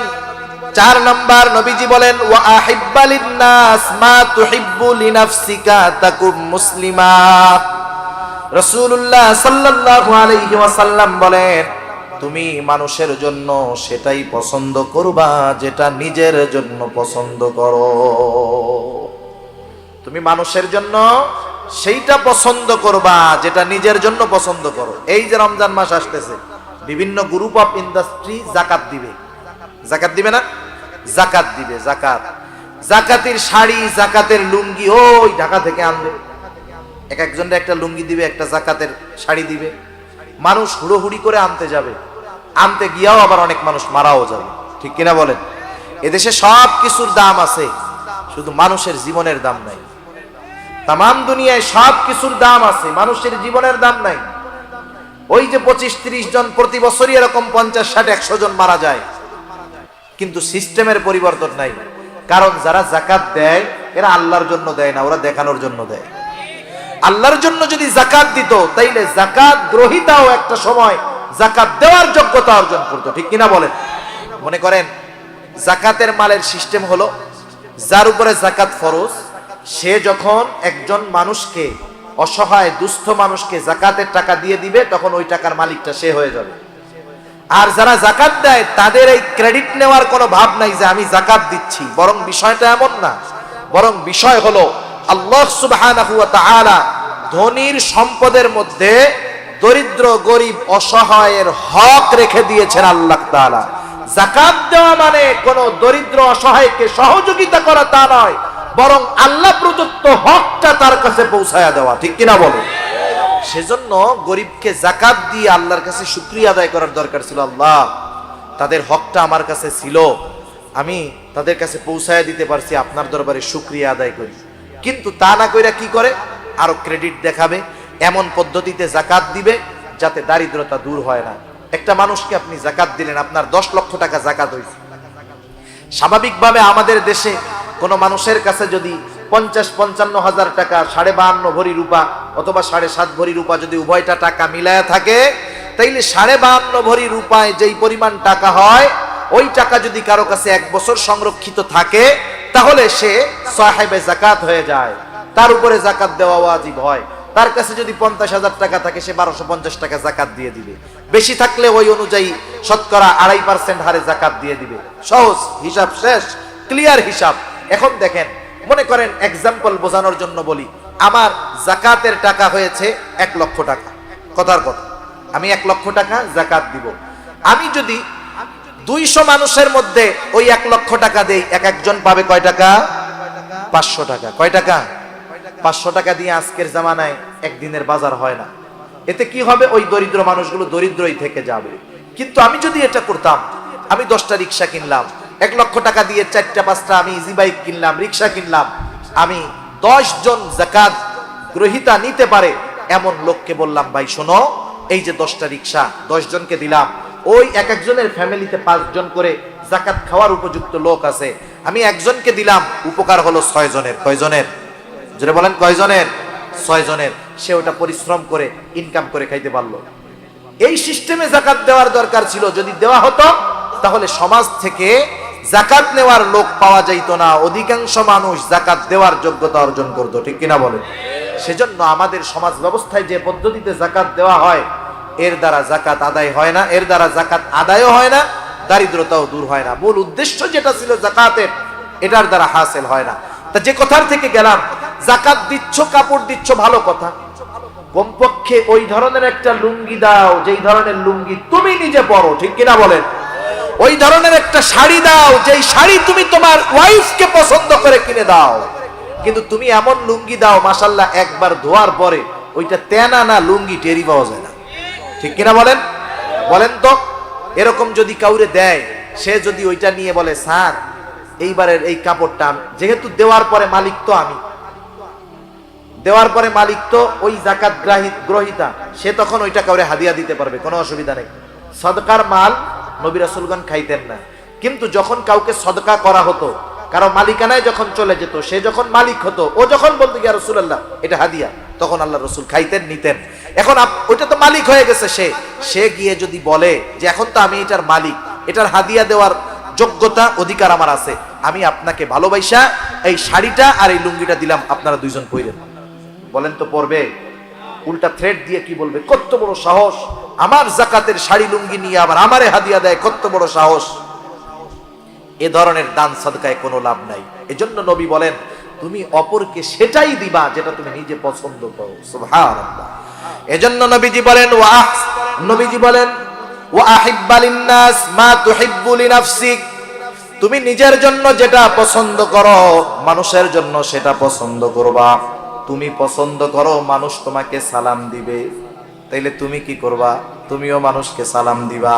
4 নাম্বার নবীজি বলেন, ওয়া আহিব্বা লিন-নাস মা তুহিব্বু লিনাফসিকা তাকুম মুসলিমা। রাসূলুল্লাহ সাল্লাল্লাহু আলাইহি ওয়াসাল্লাম বলেন, তুমি মানুষের জন্য সেটাই পছন্দ করবা যেটা নিজের জন্য পছন্দ করো। তুমি মানুষের জন্য সেইটা পছন্দ করবা যেটা নিজের জন্য পছন্দ করো। এই যে রমজান মাস আসতেছে, বিভিন্ন গ্রুপ অফ ইন্ডাস্ট্রি জাকাত দিবে, জাকাত দিবে না? জাকাত দিবে, জাকাত, জাকাতের শাড়ি, জাকাতের লুঙ্গি ওই ঢাকা থেকে আনবে, এক একজনের একটা লুঙ্গি দিবে, একটা জাকাতের শাড়ি দিবে, মানুষ হুড়োহুড়ি করে আনতে যাবে, আনতে গিয়াও আবার অনেক মানুষ মারাও যাবে, ঠিক কিনা বলেন? এদেশে সব কিছুর দাম আছে, শুধু মানুষের জীবনের দাম নাই। তামাম দুনিয়ায় সব কিছুর দাম আছে, মানুষের জীবনের দাম নাই। ওই যে 25-30 জন প্রতি বছরই এরকম 50-60-100 জন মারা যায়, কিন্তু সিস্টেমের পরিবর্তন নাই। কারণ যারা জাকাত দেয় এরা আল্লাহর জন্য দেয় না, ওরা দেখানোর জন্য দেয়। আল্লাহর জন্য যদি জাকাত দিত তাইলে জাকাত গ্রহীতাও একটা সময় জাকাত দেওয়ার যোগ্যতা অর্জন করত, ঠিক কিনা বলেন? মনে করেন জাকাতের মালের সিস্টেম হলো, যার উপরে জাকাত ফরজ সে যখন একজন মানুষকে, অসহায় দুস্থ মানুষকে জাকাতের টাকা দিয়ে দিবে, তখন ওই টাকার মালিকটা সে হয়ে যাবে। আর যারা জাকাত দেয় তাদের এই ক্রেডিট নেওয়ার কোনো ভাব নাই যে আমি জাকাত দিচ্ছি, বরং বিষয়টা এমন না, বরং বিষয় হলো আল্লাহ সুবহানাহু ওয়া তাআলা ধনীর সম্পদের মধ্যে দরিদ্র গরিব অসহায়ের হক রেখে দিয়েছেন আল্লাহ তাআলা। জাকাত দেওয়া মানে কোন দরিদ্র অসহায়কে সহযোগিতা করা তা নয়, বরং আল্লাহ প্রদত্ত হকটা তার কাছে পৌঁছায়া দেওয়া, ঠিক কিনা বলো? সেজন্য গরিবকে জাকাত দিয়ে আল্লাহর কাছে শুকরিয়া আদায় করার দরকার ছিল। আল্লাহ তাদের হকটা আমার কাছে ছিল, আমি তাদের কাছে পৌঁছায়া দিতে পারছি, আপনার দরবারে শুকরিয়া আদায় করি। কিন্তু তা না কইরা কি করে, আরো ক্রেডিট দেখাবে, এমন পদ্ধতিতে জাকাত দিবে যাতে দারিদ্রতা দূর হয় না। একটা মানুষকে আপনি জাকাত দিলেন, আপনার 10 লক্ষ টাকা জাকাত হয়েছে। স্বাভাবিকভাবে আমাদের দেশে কোনো মানুষের কাছে যদি 50-55 হাজার টাকা, 52.5 ভরি রূপা অথবা 7.5 ভরি রূপা যদি উভয়টা টাকা মিলায়া থাকে, তাইলে 52.5 ভরি রূপায় যেই পরিমাণ টাকা হয়, ওই টাকা যদি কারো কাছে 1 বছর সংরক্ষিত থাকে তাহলে সে সাহেবে যাকাত হয়ে যায়, তার উপরে যাকাত দেওয়া ওয়াজিব হয়। তার কাছে যদি 50,000 টাকা থাকে সে 1250 টাকা যাকাত দিয়ে দিবে, বেশি থাকলে ওই অনুযায়ী শতকরা 2.5% হারে যাকাত দিয়ে দিবে। সহজ হিসাব, শেষ, ক্লিয়ার হিসাব। এখন দেখেন, মনে করেন এক্সাম্পল বোঝানোর জন্য বলি, আমার যাকাতের টাকা হয়েছে 1 লক্ষ টাকা, কথার কথা, আমি 1 লক্ষ টাকা যাকাত দিব। আমি যদি 200 মানুষের মধ্যে ওই 1 লক্ষ টাকা দেই, এক একজন পাবে কয় টাকা? 500 টাকা। কয় টাকা? 500 টাকা দিয়ে আজকের জামানায় একদিনের বাজার হয় না। এতে কি হবে? ওই দরিদ্র মানুষগুলো দরিদ্রই থেকে যাবে। কিন্তু আমি যদি এটা করতাম, আমি 10টা রিক্সা কিনলাম, 1 লক্ষ টাকা দিয়ে 4টা 5টা আমি ইজি বাইক কিনলাম, রিক্সা কিনলাম, আমি 10 জন যাকাত গ্রহীতা নিতে পারে এমন লোককে বললাম, ভাই শোনো, এই যে 10টা রিক্সা 10 জনকে দিলাম, ওই এক একজনের ফ্যামিলিতে 5 জন করে যাকাত খাওয়ার উপযুক্ত লোক আছে, আমি একজনকে দিলাম, উপকার হলো 6 জনের। কয় জনের? জোরে বলেন, কয় জনের? 6 জনের। সে ওটা পরিশ্রম করে ইনকাম করে খাইতে পারলো। এই সিস্টেমে যাকাত দেওয়ার দরকার ছিল। যদি দেওয়া হতো তাহলে সমাজ থেকে যাকাত নেওয়ার লোক পাওয়া যাইতো না, অধিকাংশ মানুষ যাকাত দেওয়ার যোগ্যতা অর্জন করতো, ঠিক কিনা বলেন? সেজন্য আমাদের সমাজ ব্যবস্থায় যে পদ্ধতিতে যাকাত দেওয়া হয়, এর দ্বারা যাকাত আদায় হয় না, এর দ্বারা যাকাত আদায়ও হয় না, দারিদ্রতাও দূর হয় না। মূল উদ্দেশ্য যেটা ছিল যাকাতের, এটার দ্বারা হাসিল হয় না। তা যে কথার থেকে গেলাম, যাকাত দিচ্ছ, কাপড় দিচ্ছ, ভালো কথা, কমপক্ষে ওই ধরনের একটা লুঙ্গি দাও যেই ধরনের লুঙ্গি তুমি নিজে পরো, ঠিক কিনা বলেন? ওই ধরনের একটা শাড়ি দাও যেই শাড়ি তুমি তোমার ওয়াইফকে পছন্দ করে কিনে দাও। কিন্তু তুমি এমন লুঙ্গি দাও, মাশাআল্লাহ, একবার ধোয়ার পরে ওইটা তেনা না লুঙ্গি টেরি পাওয়া যায় না, ঠিক কিনা বলেন? বলেন তো, এরকম যদি কাউরে দেয়, সে যদি ওইটা নিয়ে বলে, স্যার এইবারের এই কাপড়টা, যেহেতু দেওয়ার পরে মালিক তো আমি, দেওয়ার পরে মালিক তো ওই যাকাত গ্রহীতা, সে তখন ওইটা কাউরে হাদিয়া দিতে পারবে, কোনো অসুবিধা নেই। সদকার মাল নবী রাসূলগণ খাইতেন না, কিন্তু যখন কাউকে সদকা করা হতো, কারো মালিকানায় যখন চলে যেত, সে যখন মালিক হতো, ও যখন বলতো ইয়া রাসূলুল্লাহ এটা হাদিয়া, তখন আল্লাহ রাসূল খাইতেন, নিতেন। এখন ওইটা তো মালিক হয়ে গেছে, সে গিয়ে যদি বলে যে এখন তো আমি এটার মালিক, এটার হাদিয়া দেওয়ার যোগ্যতা অধিকার আমার আছে, আমি আপনাকে ভালোবাসা এই শাড়িটা আর এই লুঙ্গিটা দিলাম, আপনারা 2 জন পরেন, বলেন তো পরবে? উল্টা থ্রেট দিয়ে কি বলবে, কত বড় সাহস, আমার যাকাতের শাড়ি লুঙ্গি নিয়ে আবার আমারে হাদিয়া দেয়, কত বড় সাহস। এ ধরনের দান সাদকায় কোনো লাভ নাই। এজন্য নবী বলেন, তুমি অপরকে সেটাই দিবা যেটা তুমি নিজে পছন্দ করো। সুবহানাল্লাহ। এজন্য নবীজি বলেন ওয়া আহিব্বা লিন-নাস মা তুহিব্বু লিনাফসিক, তুমি নিজের জন্য যেটা পছন্দ করো মানুষের জন্য সেটা পছন্দ করবা। তুমি পছন্দ করো মানুষ তোমাকে সালাম দিবে, তাইলে তুমি কি করবা? তুমিও মানুষকে সালাম দিবা।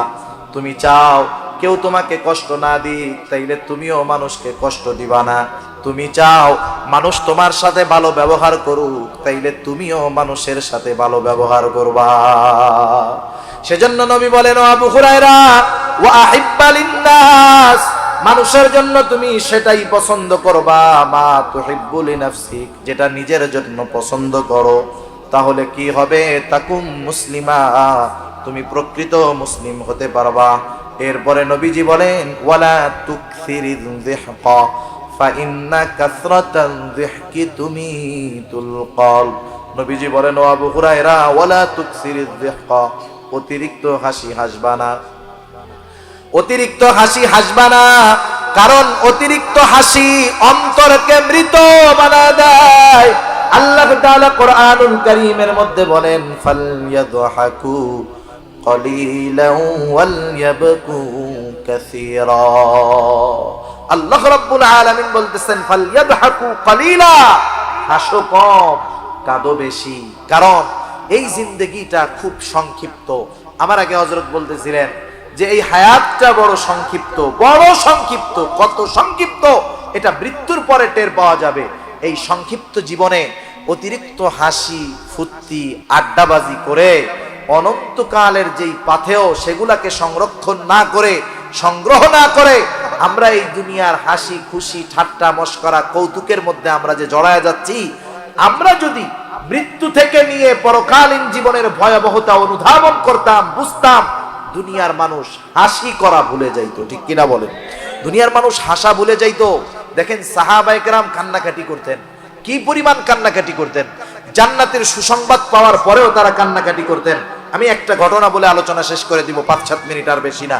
তুমি চাও কেউ তোমাকে কষ্ট না দিক, তাইলে তুমিও মানুষকে কষ্ট দিবা না। তুমি চাও মানুষ তোমার সাথে ভালো ব্যবহার করুক, তাইলে তুমিও মানুষের সাথে ভালো ব্যবহার করবা। সেজন্য নবী বলেন, আবু হুরায়রা, ওয়া আহিব্বা লিন-নাস, মানুষের জন্য তুমি সেটাই পছন্দ করবা, মা তুহিব্বু লিনাফসিক, যেটা নিজের জন্য পছন্দ করো। তাহলে কি হবে? তাকুম মুসলিমা, তুমি প্রকৃত মুসলিম হতে পারবা। এরপরে নবীজি বলেন, ওয়ালা তুকসিরিয যিহকা ফাইন্না কাসরাতায যিহকি তুমিতুল কলব। নবীজি বলেন, ও আবু হুরায়রা, ওয়ালা তুকসিরিয যিহকা, অতিরিক্ত হাসি হাসবা না, অতিরিক্ত হাসি হাসবা না, কারণ অতিরিক্ত হাসি অন্তরকে মৃত বানায় দেয়। আল্লাহ তাআলা কোরআনুল কারীমের মধ্যে বলেন, ফালইয়াদহাকু কলিলান ওয়ালইয়াবকু কাসীরা। আল্লাহ রাব্বুল আলামিন বলতেছেন, ফালইয়াদহাকু কলিলা, হাসো কম, কাঁদো বেশি, কারণ এই জিন্দেগিটা খুব সংক্ষিপ্ত। আমার আগে হযরত বলতেছিলেন যে এই হায়াতটা বড় সংক্ষিপ্ত, বড় সংক্ষিপ্ত। কত সংক্ষিপ্ত এটা মৃত্যুর পরে টের পাওয়া যাবে। এই সংক্ষিপ্ত জীবনে অতিরিক্ত হাসি ফুর্তি আড্ডাবাজি করে অনন্তকালের যেই পাথেয়, সেগুলাকে সংরক্ষণ না করে, সংগ্রহ না করে, আমরা এই দুনিয়ার হাসি খুশি ঠাট্টা মশকরা কৌতুকের মধ্যে আমরা যে জড়ায় যাচ্ছি, আমরা যদি মৃত্যু থেকে নিয়ে পরকালীন জীবনের ভয়াবহতা অনুধাবন করতাম, বুঝতাম। দুনিয়ার মানুষ হাসি করা ভুলে যাইতো, ঠিক কিনা বলেন? দুনিয়ার মানুষ হাসা ভুলে যাইতো। দেখেন সাহাবায়ে কেরাম কান্নাকাটি করতেন, কি পরিমাণ কান্নাকাটি করতেন। জান্নাতের সুসংবাদ পাওয়ার পরেও তারা কান্নাকাটি করতেন। আমি একটা ঘটনা বলে আলোচনা শেষ করে দিব, 5-7 মিনিট, আর বেশি না।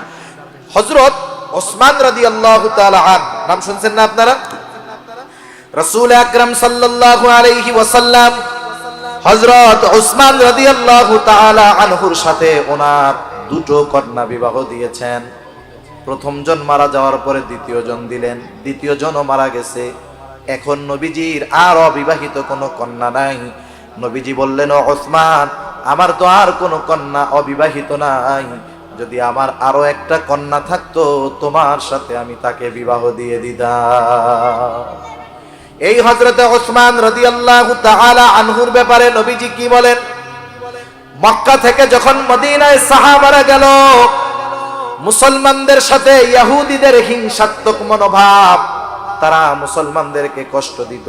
হযরত ওসমান রাদিয়াল্লাহু তাআলা আনহু, নাম শুনছেন না আপনারা? রাসূল আকরাম সাল্লাল্লাহু আলাইহি ওয়াসাল্লাম হযরত ওসমান রাদিয়াল্লাহু তাআলা আনহুর সাথে ওনার দুটো কন্যা বিবাহ দিয়েছেন। প্রথম জন মারা যাওয়ার পরে দ্বিতীয় জন দিলেন, দ্বিতীয় জনও মারা গেছে। এখন নবীজির আর অবিবাহিত কোনো কন্যা নাই। নবীজি বললেন, ও ওসমান, আমার তো আর কোনো কন্যা অবিবাহিত নাই, যদি আমার আরো একটা কন্যা থাকতো তোমার সাথে আমি তাকে বিবাহ দিয়ে দিতাম। এই হযরতে ওসমান রাদিয়াল্লাহু তাআলা আনহুর ব্যাপারে নবীজি কি বলেন? মক্কা থেকে যখন মদিনায় সাহাবারা গেল, মুসলমানদের সাথে ইহুদিদের হিংসাত্মক মনোভাব, তারা মুসলমানদেরকে কষ্ট দিত।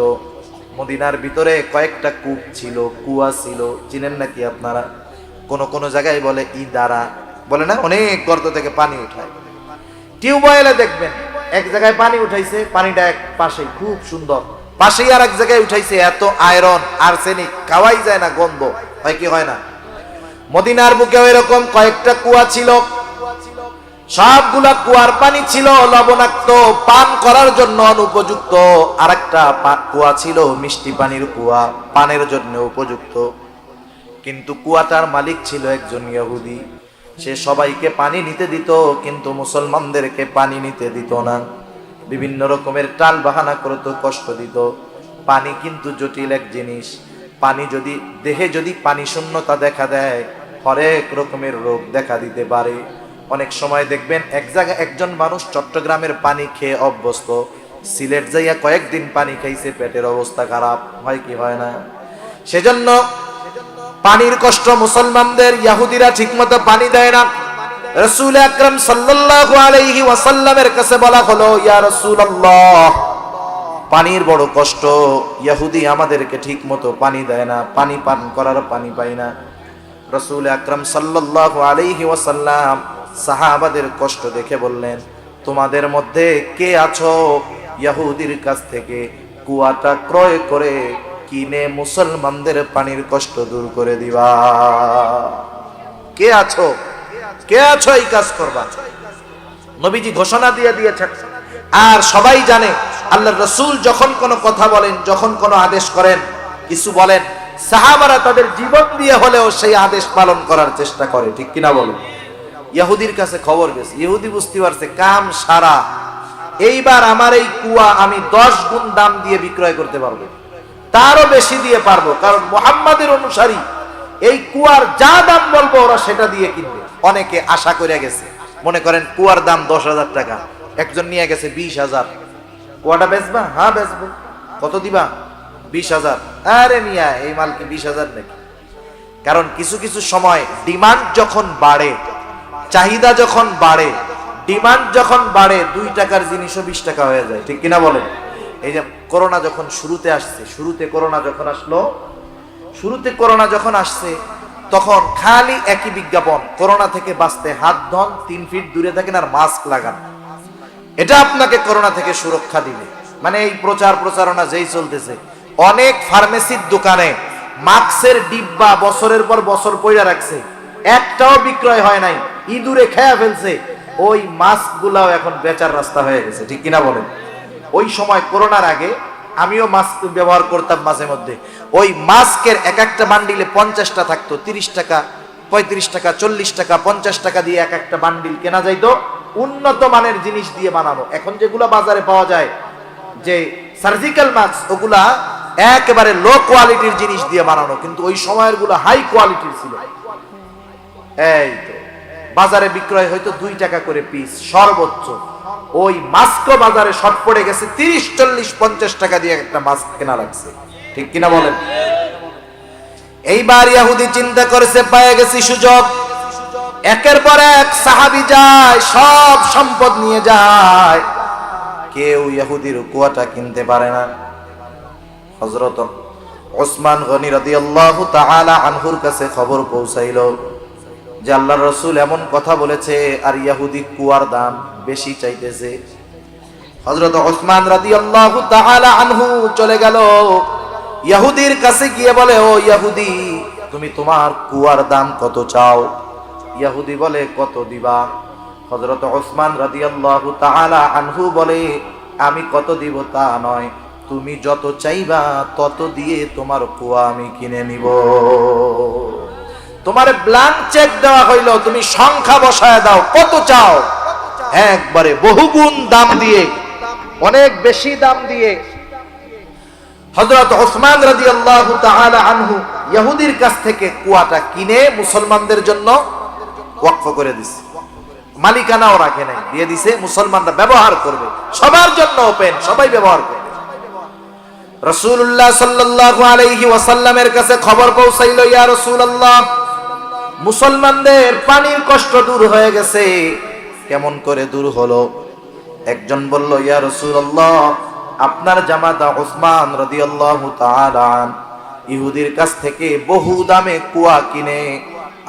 মদিনার ভিতরে কয়েকটা কূপ ছিল, কুয়া ছিল, চিনেন নাকি আপনারা? কোন জায়গায় বলে ইদারা, বলে না, অনেক গর্ত থেকে পানি উঠায়। টিউবওয়েলে দেখবেন এক জায়গায় পানি উঠাইছে, পানিটা এক পাশে খুব সুন্দর, পাশেই আর এক জায়গায় উঠাইছে, এত আয়রন আর্সেনিক, খাওয়াই যায় না, গন্ধ হয় কি হয় না? মদিনার বুকে এরকম কয়েকটা কুয়া ছিল। সবগুলা কুয়ার পানি ছিল লবণাক্ত, পান করার জন্য অনুপযুক্ত। আরেকটা কুয়া ছিল মিষ্টি পানির কুয়া, পানের জন্য উপযুক্ত। কিন্তু কুয়াটার মালিক ছিল একজন ইহুদি। সে সবাইকে পানি নিতে দিত, কিন্তু মুসলমানদেরকে পানি নিতে দিত না। বিভিন্ন রকমের টাল বাহানা করত, কষ্ট দিত। পানি কিন্তু জটিল এক জিনিস। পানি যদি দেহে যদি পানি শূন্যতা দেখা দেয়, হরেক রকমের রোগ দেখা দিতে পারে। অনেক সময় দেখবেন এক জায়গায় একজন মানুষ চট্টগ্রামের পানি খেয়ে অভ্যস্ত, সিলেট যাইয়া কয়েকদিন পানি খাইছে, পেটের অবস্থা খারাপ, হয় কি হয় না? সেজন্য পানির কষ্ট মুসলমানদের, ইহুদিরা ঠিকমতো পানি দেয় না। রাসূল আকরাম সাল্লাল্লাহু আলাইহি ওয়াসাল্লামের কাছে বলা হলো, ইয়া রাসূলুল্লাহ, পানির বড় কষ্ট, ইহুদি আমাদেরকে ঠিকমতো পানি দেয় না, পানি পান করার পানি পাই না। রাসূল আকরাম সাল্লাল্লাহু আলাইহি ওয়াসাল্লাম সাহাবাদের কষ্ট দেখে বললেন, তোমাদের মধ্যে কে আছো ইহুদির কাছ থেকে কুয়াটা ক্রয় করে কিনে মুসলমানদের পানির কষ্ট দূর করে দিবা? কে আছো? কে আছো এই কাজ করবা? নবীজি ঘোষণা দিয়ে দিয়েছেন। আর সবাই জানে আল্লাহর রাসূল যখন কোনো কথা বলেন, যখন কোনো আদেশ করেন, কিছু বলেন, সাহাবারা তাদের জীবন দিয়ে হলেও সেই আদেশ পালন করার চেষ্টা করে, ঠিক কিনা বলেন? ইহুদির কাছে খবর গেছে, ইহুদি বুঝতে পারছে কাম সারা, এইবার আমার এই কুয়া আমি 10 গুণ দাম দিয়ে বিক্রয় করতে পারবো, তারও বেশি দিয়ে পারবো, কারণ মুহাম্মাদের অনুসারী। এই কুয়ার যা দাম বলবো ওরা সেটা দিয়ে কিনবে। অনেকে আশা করে গেছে, মনে করেন কুয়ার দাম 10,000 টাকা, একজন নিয়ে গেছে 20,000। কুয়াটা বেচবা? হ্যাঁ বেচবো। কত দিবা? 20,000। আরে মিয়া, এই মাল কি 20,000 নাকি? কারণ কিছু কিছু সময় ডিমান্ড যখন বাড়ে, চাহিদা যখন বাড়ে, ডিমান্ড যখন বাড়ে, 2 টাকার জিনিসও 20 টাকা হয়ে যায়, ঠিক কিনা বলেন? এই যে করোনা যখন শুরুতে আসছে, শুরুতে করোনা যখন আসছে, তখন খালি একই বিজ্ঞাপন, করোনা থেকে বাঁচতে হাত ধন, 3 ফিট দূরে থাকেন, আর মাস্ক লাগান, এটা আপনাকে করোনা থেকে সুরক্ষা দিবে। মানে এই প্রচারণা যেই চলতেছে, অনেক ফার্মেসির দোকানে মাস্কের ডিব্বা বছরের পর বছর পয়রা রাখছে, একটাও বিক্রয় হয় নাই, ইঁদুরে খেয়ে ফেলছে। ওই মাস্ক গুলাও এখন বেচার রাস্তা হয়ে গেছে, ঠিক কিনা বলেন? ওই সময় করোনার আগে আমিও মাস্ক ব্যবহার করতাম মাঝে মধ্যে। ওই মাস্কের এক একটা বান্ডিলে 50টা থাকতো, 30 টাকা, 35 টাকা, 40 টাকা, 50 টাকা দিয়ে এক একটা বান্ডিল কেনা যাইতো, উন্নত মানের জিনিস দিয়ে বানানো। এখন যেগুলো বাজারে পাওয়া যায় যে সার্জিক্যাল মাস্ক, ওগুলা একেবারে লো কোয়ালিটির জিনিস দিয়ে বানানো, কিন্তু ওই সময়ের গুলো হাই কোয়ালিটির ছিল। এই তো বাজারে বিক্রয় হয়তো 2 টাকা করে পিস সর্বোচ্চ। ওই মাস্ক বাজারে শর্ট পড়ে গেছে, 30, 40, 50 টাকা দিয়ে একটা মাস্ক কেনা লাগছে, ঠিক কিনা বলেন? এইবার ইহুদি চিন্তা করেছে, পেয়ে গেছি সুযোগ। একের পর এক সাহাবী যায়, সব সম্পদ নিয়ে যায়, কেউ ইহুদির কুয়াটা কিনতে পারে না। হযরত ওসমান গনি রাদিয়াল্লাহু তাআলা আনহুর কাছে খবর পৌঁছাইল যে আল্লাহর রাসূল এমন কথা বলেছে আর ইহুদি কুয়ার দাম বেশি চাইতেছে। হযরত ওসমান রাদিয়াল্লাহু তাআলা আনহু চলে গেল ইহুদির কাছে গিয়ে বলে, ও ইহুদি, তুমি তোমার কুয়ার দাম কত চাও? ইহুদি বলে, কত দিবা? হযরত ওসমান রাদিয়াল্লাহু তাআলা আনহু বলে, আমি কত দিব তা নয়, তুমি যত চাইবা তত দিয়ে তোমার কুয়া আমি কিনে নিব। তোমার ব্ল্যাঙ্ক চেক দেওয়া হইল, তুমি সংখ্যা বসায় দাও, কত চাও? একবারে বহুগুণ দাম দিয়ে, অনেক বেশি দাম দিয়ে হযরত ওসমান রাদিয়াল্লাহু তাআলা আনহু ইহুদির কাছ থেকে কুয়াটা কিনে মুসলমানদের জন্য ওয়াকফ করে দিছে। মালিকানাও রাখে নাই, দিয়ে দিছে, মুসলমানরা ব্যবহার করবে, সবার জন্য ওপেন, সবাই ব্যবহার করবে। রাসূলুল্লাহ সাল্লাল্লাহু আলাইহি ওয়াসাল্লামের কাছে খবর পৌঁছাইল, ইয়া রাসূলুল্লাহ, মুসলমানদের পানির কষ্ট দূর হয়ে গেছে। কেমন করে দূর হলো? একজন বলল, ইয়া রাসূলুল্লাহ, আপনার জামাতা ওসমান রাদিয়াল্লাহু তাআলা ইহুদির কাছ থেকে বহু দামে কুয়া কিনে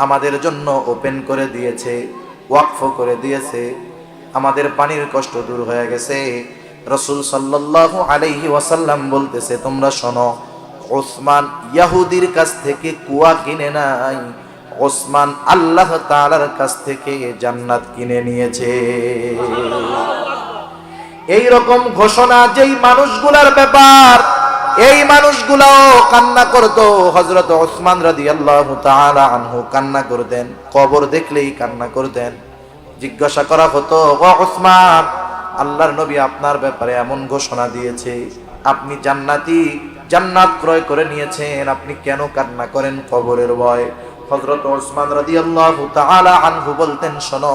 আমাদের জন্য ওপেন করে দিয়েছে, ওয়াকফ করে দিয়েছে, আমাদের পানির কষ্ট দূর হয়ে গেছে। রাসূল সাল্লাল্লাহু আলাইহি ওয়াসাল্লাম বলতেছে, তোমরা শোনো, ওসমান ইহুদির কাছ থেকে কুয়া কিনে নাই, ওসমান আল্লাহ তাআলার কাছ থেকে জান্নাত কিনে নিয়েছে। এই রকম ঘোষণা যেই মানুষগুলার ব্যাপার, এই মানুষগুলাও কান্না করতো। হযরত ওসমান রাদিয়াল্লাহু তাআলা আনহু কান্না করতেন, কবর দেখলেই কান্না করতেন। জিজ্ঞাসা করা হতো, ও ওসমান, আল্লাহর নবী আপনার ব্যাপারে এমন ঘোষণা দিয়েছে, আপনি জান্নাতি, জান্নাত ক্রয় করে নিয়েছেন, আপনি কেন কান্না করেন কবরের ভয়? হযরত ওসমান রাদিয়াল্লাহু তাআলা আনহু বলতেন, শোনো,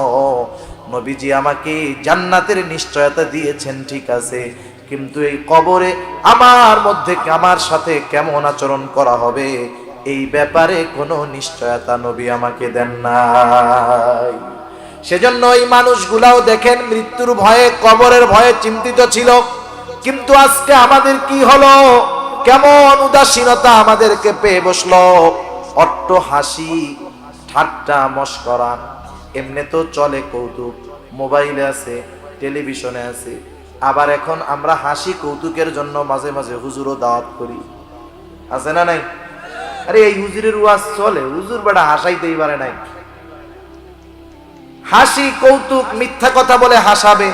নবীজি আমাকে জান্নাতের নিশ্চয়তা দিয়েছেন, ঠিক আছে, কিন্তু এই কবরে আমার মধ্যে আমার সাথে কেমন আচরণ করা হবে এই ব্যাপারে কোনো নিশ্চয়তা নবী আমাকে দেন নাই। সেজন্য এই মানুষগুলাও দেখেন মৃত্যুর ভয়ে, কবরের ভয়ে চিন্তিত ছিল। কিন্তু আজকে আমাদের কি হলো? কেমন উদাসীনতা আমাদেরকে পেয়ে বসলো। অট্ট হাসি, ঠাট্টা, মশকরা, এমনি তো চলে কৌতুক, মোবাইলে আছে, টেলিভিশনে আছে, আবার এখন আমরা হাসি কৌতুকের জন্য মাঝে মাঝে হুজুরও দাওয়াত করি, আছে না নাই? আরে এই হুজুরের ওয়াজ চলে, হুজুর বেটা হাসাইতেই পারে নাই। হাসি কৌতুক, মিথ্যা কথা বলে হাসাবে,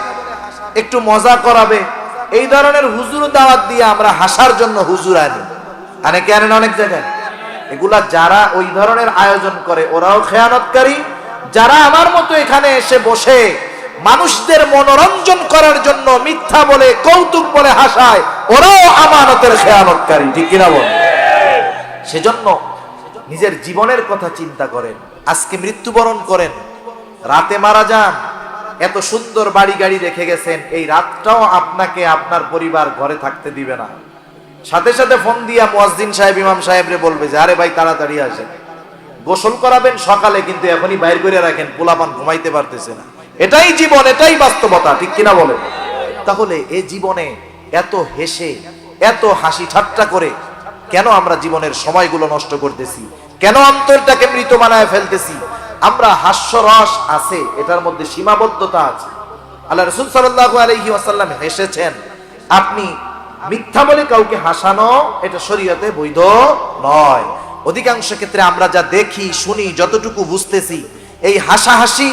একটু মজা করাবে, এই ধরনের হুজুর দাওয়াত দিয়ে আমরা হাসার জন্য হুজুর আনি, অনেকে আনেন অনেক জায়গায়। এগুলা যারা ওই ধরনের আয়োজন করে ওরাও খেয়ানতকারী, যারা আমার মতো এখানে এসে বসে মানুষদের মনোরঞ্জন করার জন্য মিথ্যা বলে, কৌতুক বলে হাসায়, ওরাও আমানতের খেয়ানতকারী, ঠিক কিনা বল? সেজন্য নিজের জীবনের কথা চিন্তা করেন। আজকে মৃত্যুবরণ করেন, রাতে মারা যান, এত সুন্দর বাড়ি গাড়ি রেখে গেছেন, এই রাতটাও আপনাকে আপনার পরিবার ঘরে থাকতে দিবে না। সাথে সাথে ফোন দিয়া মুয়াজ্জিন সাহেব, ইমাম সাহেবরে বলবে যে আরে ভাই তাড়াতাড়ি আসেন, গোসল করাবেন সকালে, কিন্তু এখনই বাইর করে রাখেন, পোলাপান ঘুমাইতে পারতেছে না। এটাই জীবন, এটাই বাস্তবতা, ঠিক কিনা বলেন? তাহলে এই জীবনে এত হেসে, এত হাসি ঠাট্টা করে কেন আমরা জীবনের সময়গুলো নষ্ট করতেছি? কেন অন্তরটাকে মৃত বানায় ফেলতেছি? আমরা হাস্যরস আছে, এটার মধ্যে সীমাবদ্ধতা আছে। আল্লাহ রাসূল সাল্লাল্লাহু আলাইহি ওয়াসাল্লাম হেসেছেন। আপনি মিথ্যা বলে কাউকে হাসানো, এটা শরীয়তে বৈধ নয়। অধিকাংশ ক্ষেত্রে আমরা যা দেখি, শুনি, যতটুকু বুঝতেছি, এই হাসাহাসি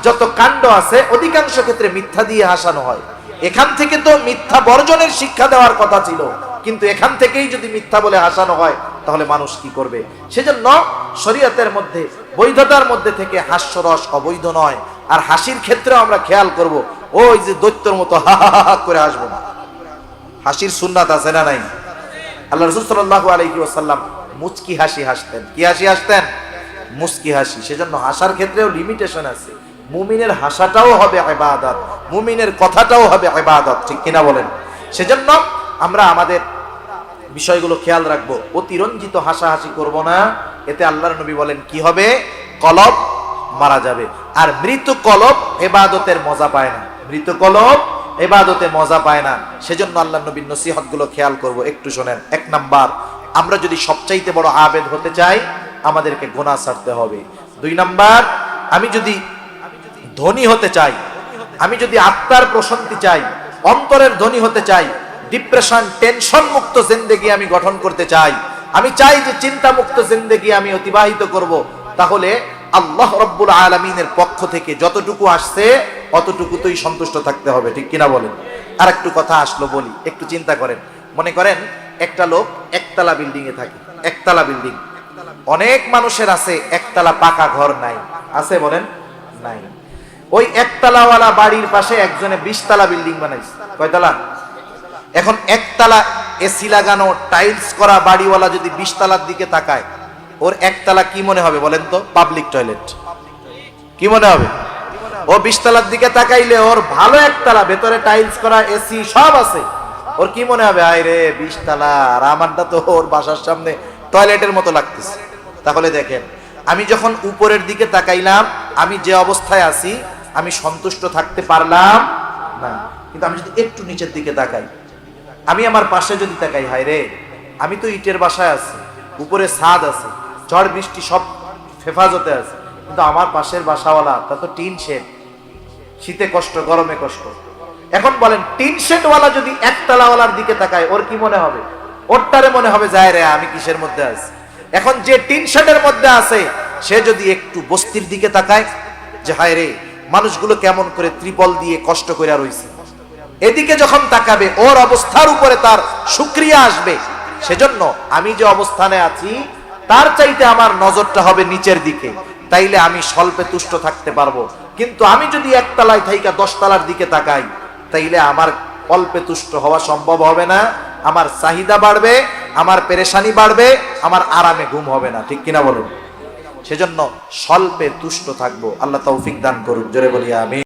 যত কাণ্ড আছে অধিকাংশ ক্ষেত্রে মিথ্যা দিয়ে হাসানো হয়। এখান থেকে তো মিথ্যা বর্জনের শিক্ষা দেওয়ার কথা ছিল, কিন্তু এখান থেকেই যদি মিথ্যা বলে হাসানো হয় তাহলে মানুষ কি করবে? সেজন্য শরীয়তের মধ্যে, বৈধতার মধ্যে থেকে হাস্যরস অবৈধ নয়। আর হাসির ক্ষেত্রে আমরা খেয়াল করব, ওই যে দৈত্যর মতো হা হা হা করে হাসবো না। হাসির সুন্নাত আছে না নাই? আল্লাহ রাসূল সাল্লাল্লাহু আলাইহি ওয়াসাল্লাম মুচকি হাসি হাসতেন। কি হাসি হাসতেন? মুচকি হাসি। সেজন্য হাসার ক্ষেত্রেও লিমিটেশন আছে। মুমিনের হাসাটাও হবে ইবাদত, মুমিনের কথাটাও হবে ইবাদত, ঠিক কিনা বলেন? সেজন্য আমরা আমাদের বিষয়গুলো খেয়াল রাখবো। অতিরঞ্জিত হাসাহাসি করব না, এতে আল্লাহর নবী বলেন কি হবে? কলব মারা যাবে। আর মৃত কলব ইবাদতের মজা পায় না, মৃত কলব ইবাদতে মজা পায় না। সেজন্য আল্লাহর নবীর নসিহতগুলো খেয়াল করব। একটু শোনেন। এক নাম্বার, আমরা যদি সবচাইতে বড় আবেদ হতে চাই আমাদেরকে গুনাহ ছাড়তে হবে। 2 নাম্বার, আমি যদি ধনী হতে চাই, আমি যদি আত্মার প্রশান্তি চাই, অন্তরের ধনী হতে চাই, ডিপ্রেশন টেনশন মুক্ত জিন্দেগি আমি গঠন করতে চাই, আমি চাই যে চিন্তা মুক্ত জিন্দেগি আমি অতিবাহিত করব, তাহলে আল্লাহ রাব্বুল আলামিনের পক্ষ থেকে যতটুকু আসছে অতটুকুতেই সন্তুষ্ট থাকতে হবে। ঠিক কিনা বলেন? আর একটু কথা আসলো বলি, একটু চিন্তা করেন। মনে করেন একটা লোক একতলা বিল্ডিং এ থাকে, একতলা বিল্ডিং। অনেক মানুষের আছে একতলা পাকা ঘর নাই, আছে বলেন? নাই। ওই একতলাওয়ালা বাড়ির পাশে একজনে 20 তলা বিল্ডিং বানাইছে। কয়তলা? এখন একতলা এসি লাগানো টাইলস করা বাড়িওয়ালা যদি 20 তলার দিকে তাকায়, ওর একতলা কি মনে হবে বলেন তো? Public toilet. কি মনে হবে? ও 20 তলার দিকে তাকাইলে ওর ভালো একতলা, ভেতরে টাইলস করা, এসি সব আছে, ওর কি মনে হবে? আয় রে 20 তলা, আর আমারটা তো ওর বাসার সামনে টয়লেটের মতো লাগতেছে। তাহলে দেখেন, আমি যখন উপরের দিকে তাকাইলাম, আমি যে অবস্থায় আছি আমি সন্তুষ্ট থাকতে পারলাম না। কিন্তু আমি যদি একটু নিচের দিকে তাকাই, আমি আমার পাশে যদি তাকাই, হায় রে আমি তো ইটের বাসায় আছি, উপরে ছাদ আছে, ঝড় বৃষ্টি সব হেফাজতে আছে, কিন্তু আমার পাশের বাসাওয়ালা তা তো টিন শেড, শীতে কষ্ট, গরমে কষ্ট। এখন বলেন, টিন শেডওয়ালা যদি একতলাওয়ালার দিকে তাকায়, ওর কি মনে হবে? ওরটারে মনে হবে যায় রে আমি কিসের মধ্যে আছি। এখন যে টিন শেডের মধ্যে আছে সে যদি একটু বস্তির দিকে তাকায়, যে হায় রে মানুষগুলো কেমন করে ত্রিপল দিয়ে কষ্ট করে রইছে, এদিকে যখন তাকাবে ওর অবস্থার উপরে তার শুকরিয়া আসবে। সেজন্য আমি যে অবস্থানে আছি তার চাইতে আমার নজরটা হবে নিচের দিকে, তাইলে আমি স্বল্পে তুষ্ট থাকতে পারবো। কিন্তু আমি যদি একতলায় থাইকা 10 তলার দিকে তাকাই, তাইলে আমার অল্পে তুষ্ট হওয়া সম্ভব হবে না, আমার চাহিদা বাড়বে, আমার পেরেশানি বাড়বে, আমার আরামে ঘুম হবে না। ঠিক কিনা বলুন? সেজন্য স্বল্পে তুষ্ট থাকবো। আল্লাহ তৌফিক দান করুন। জোরে বলি আমিন।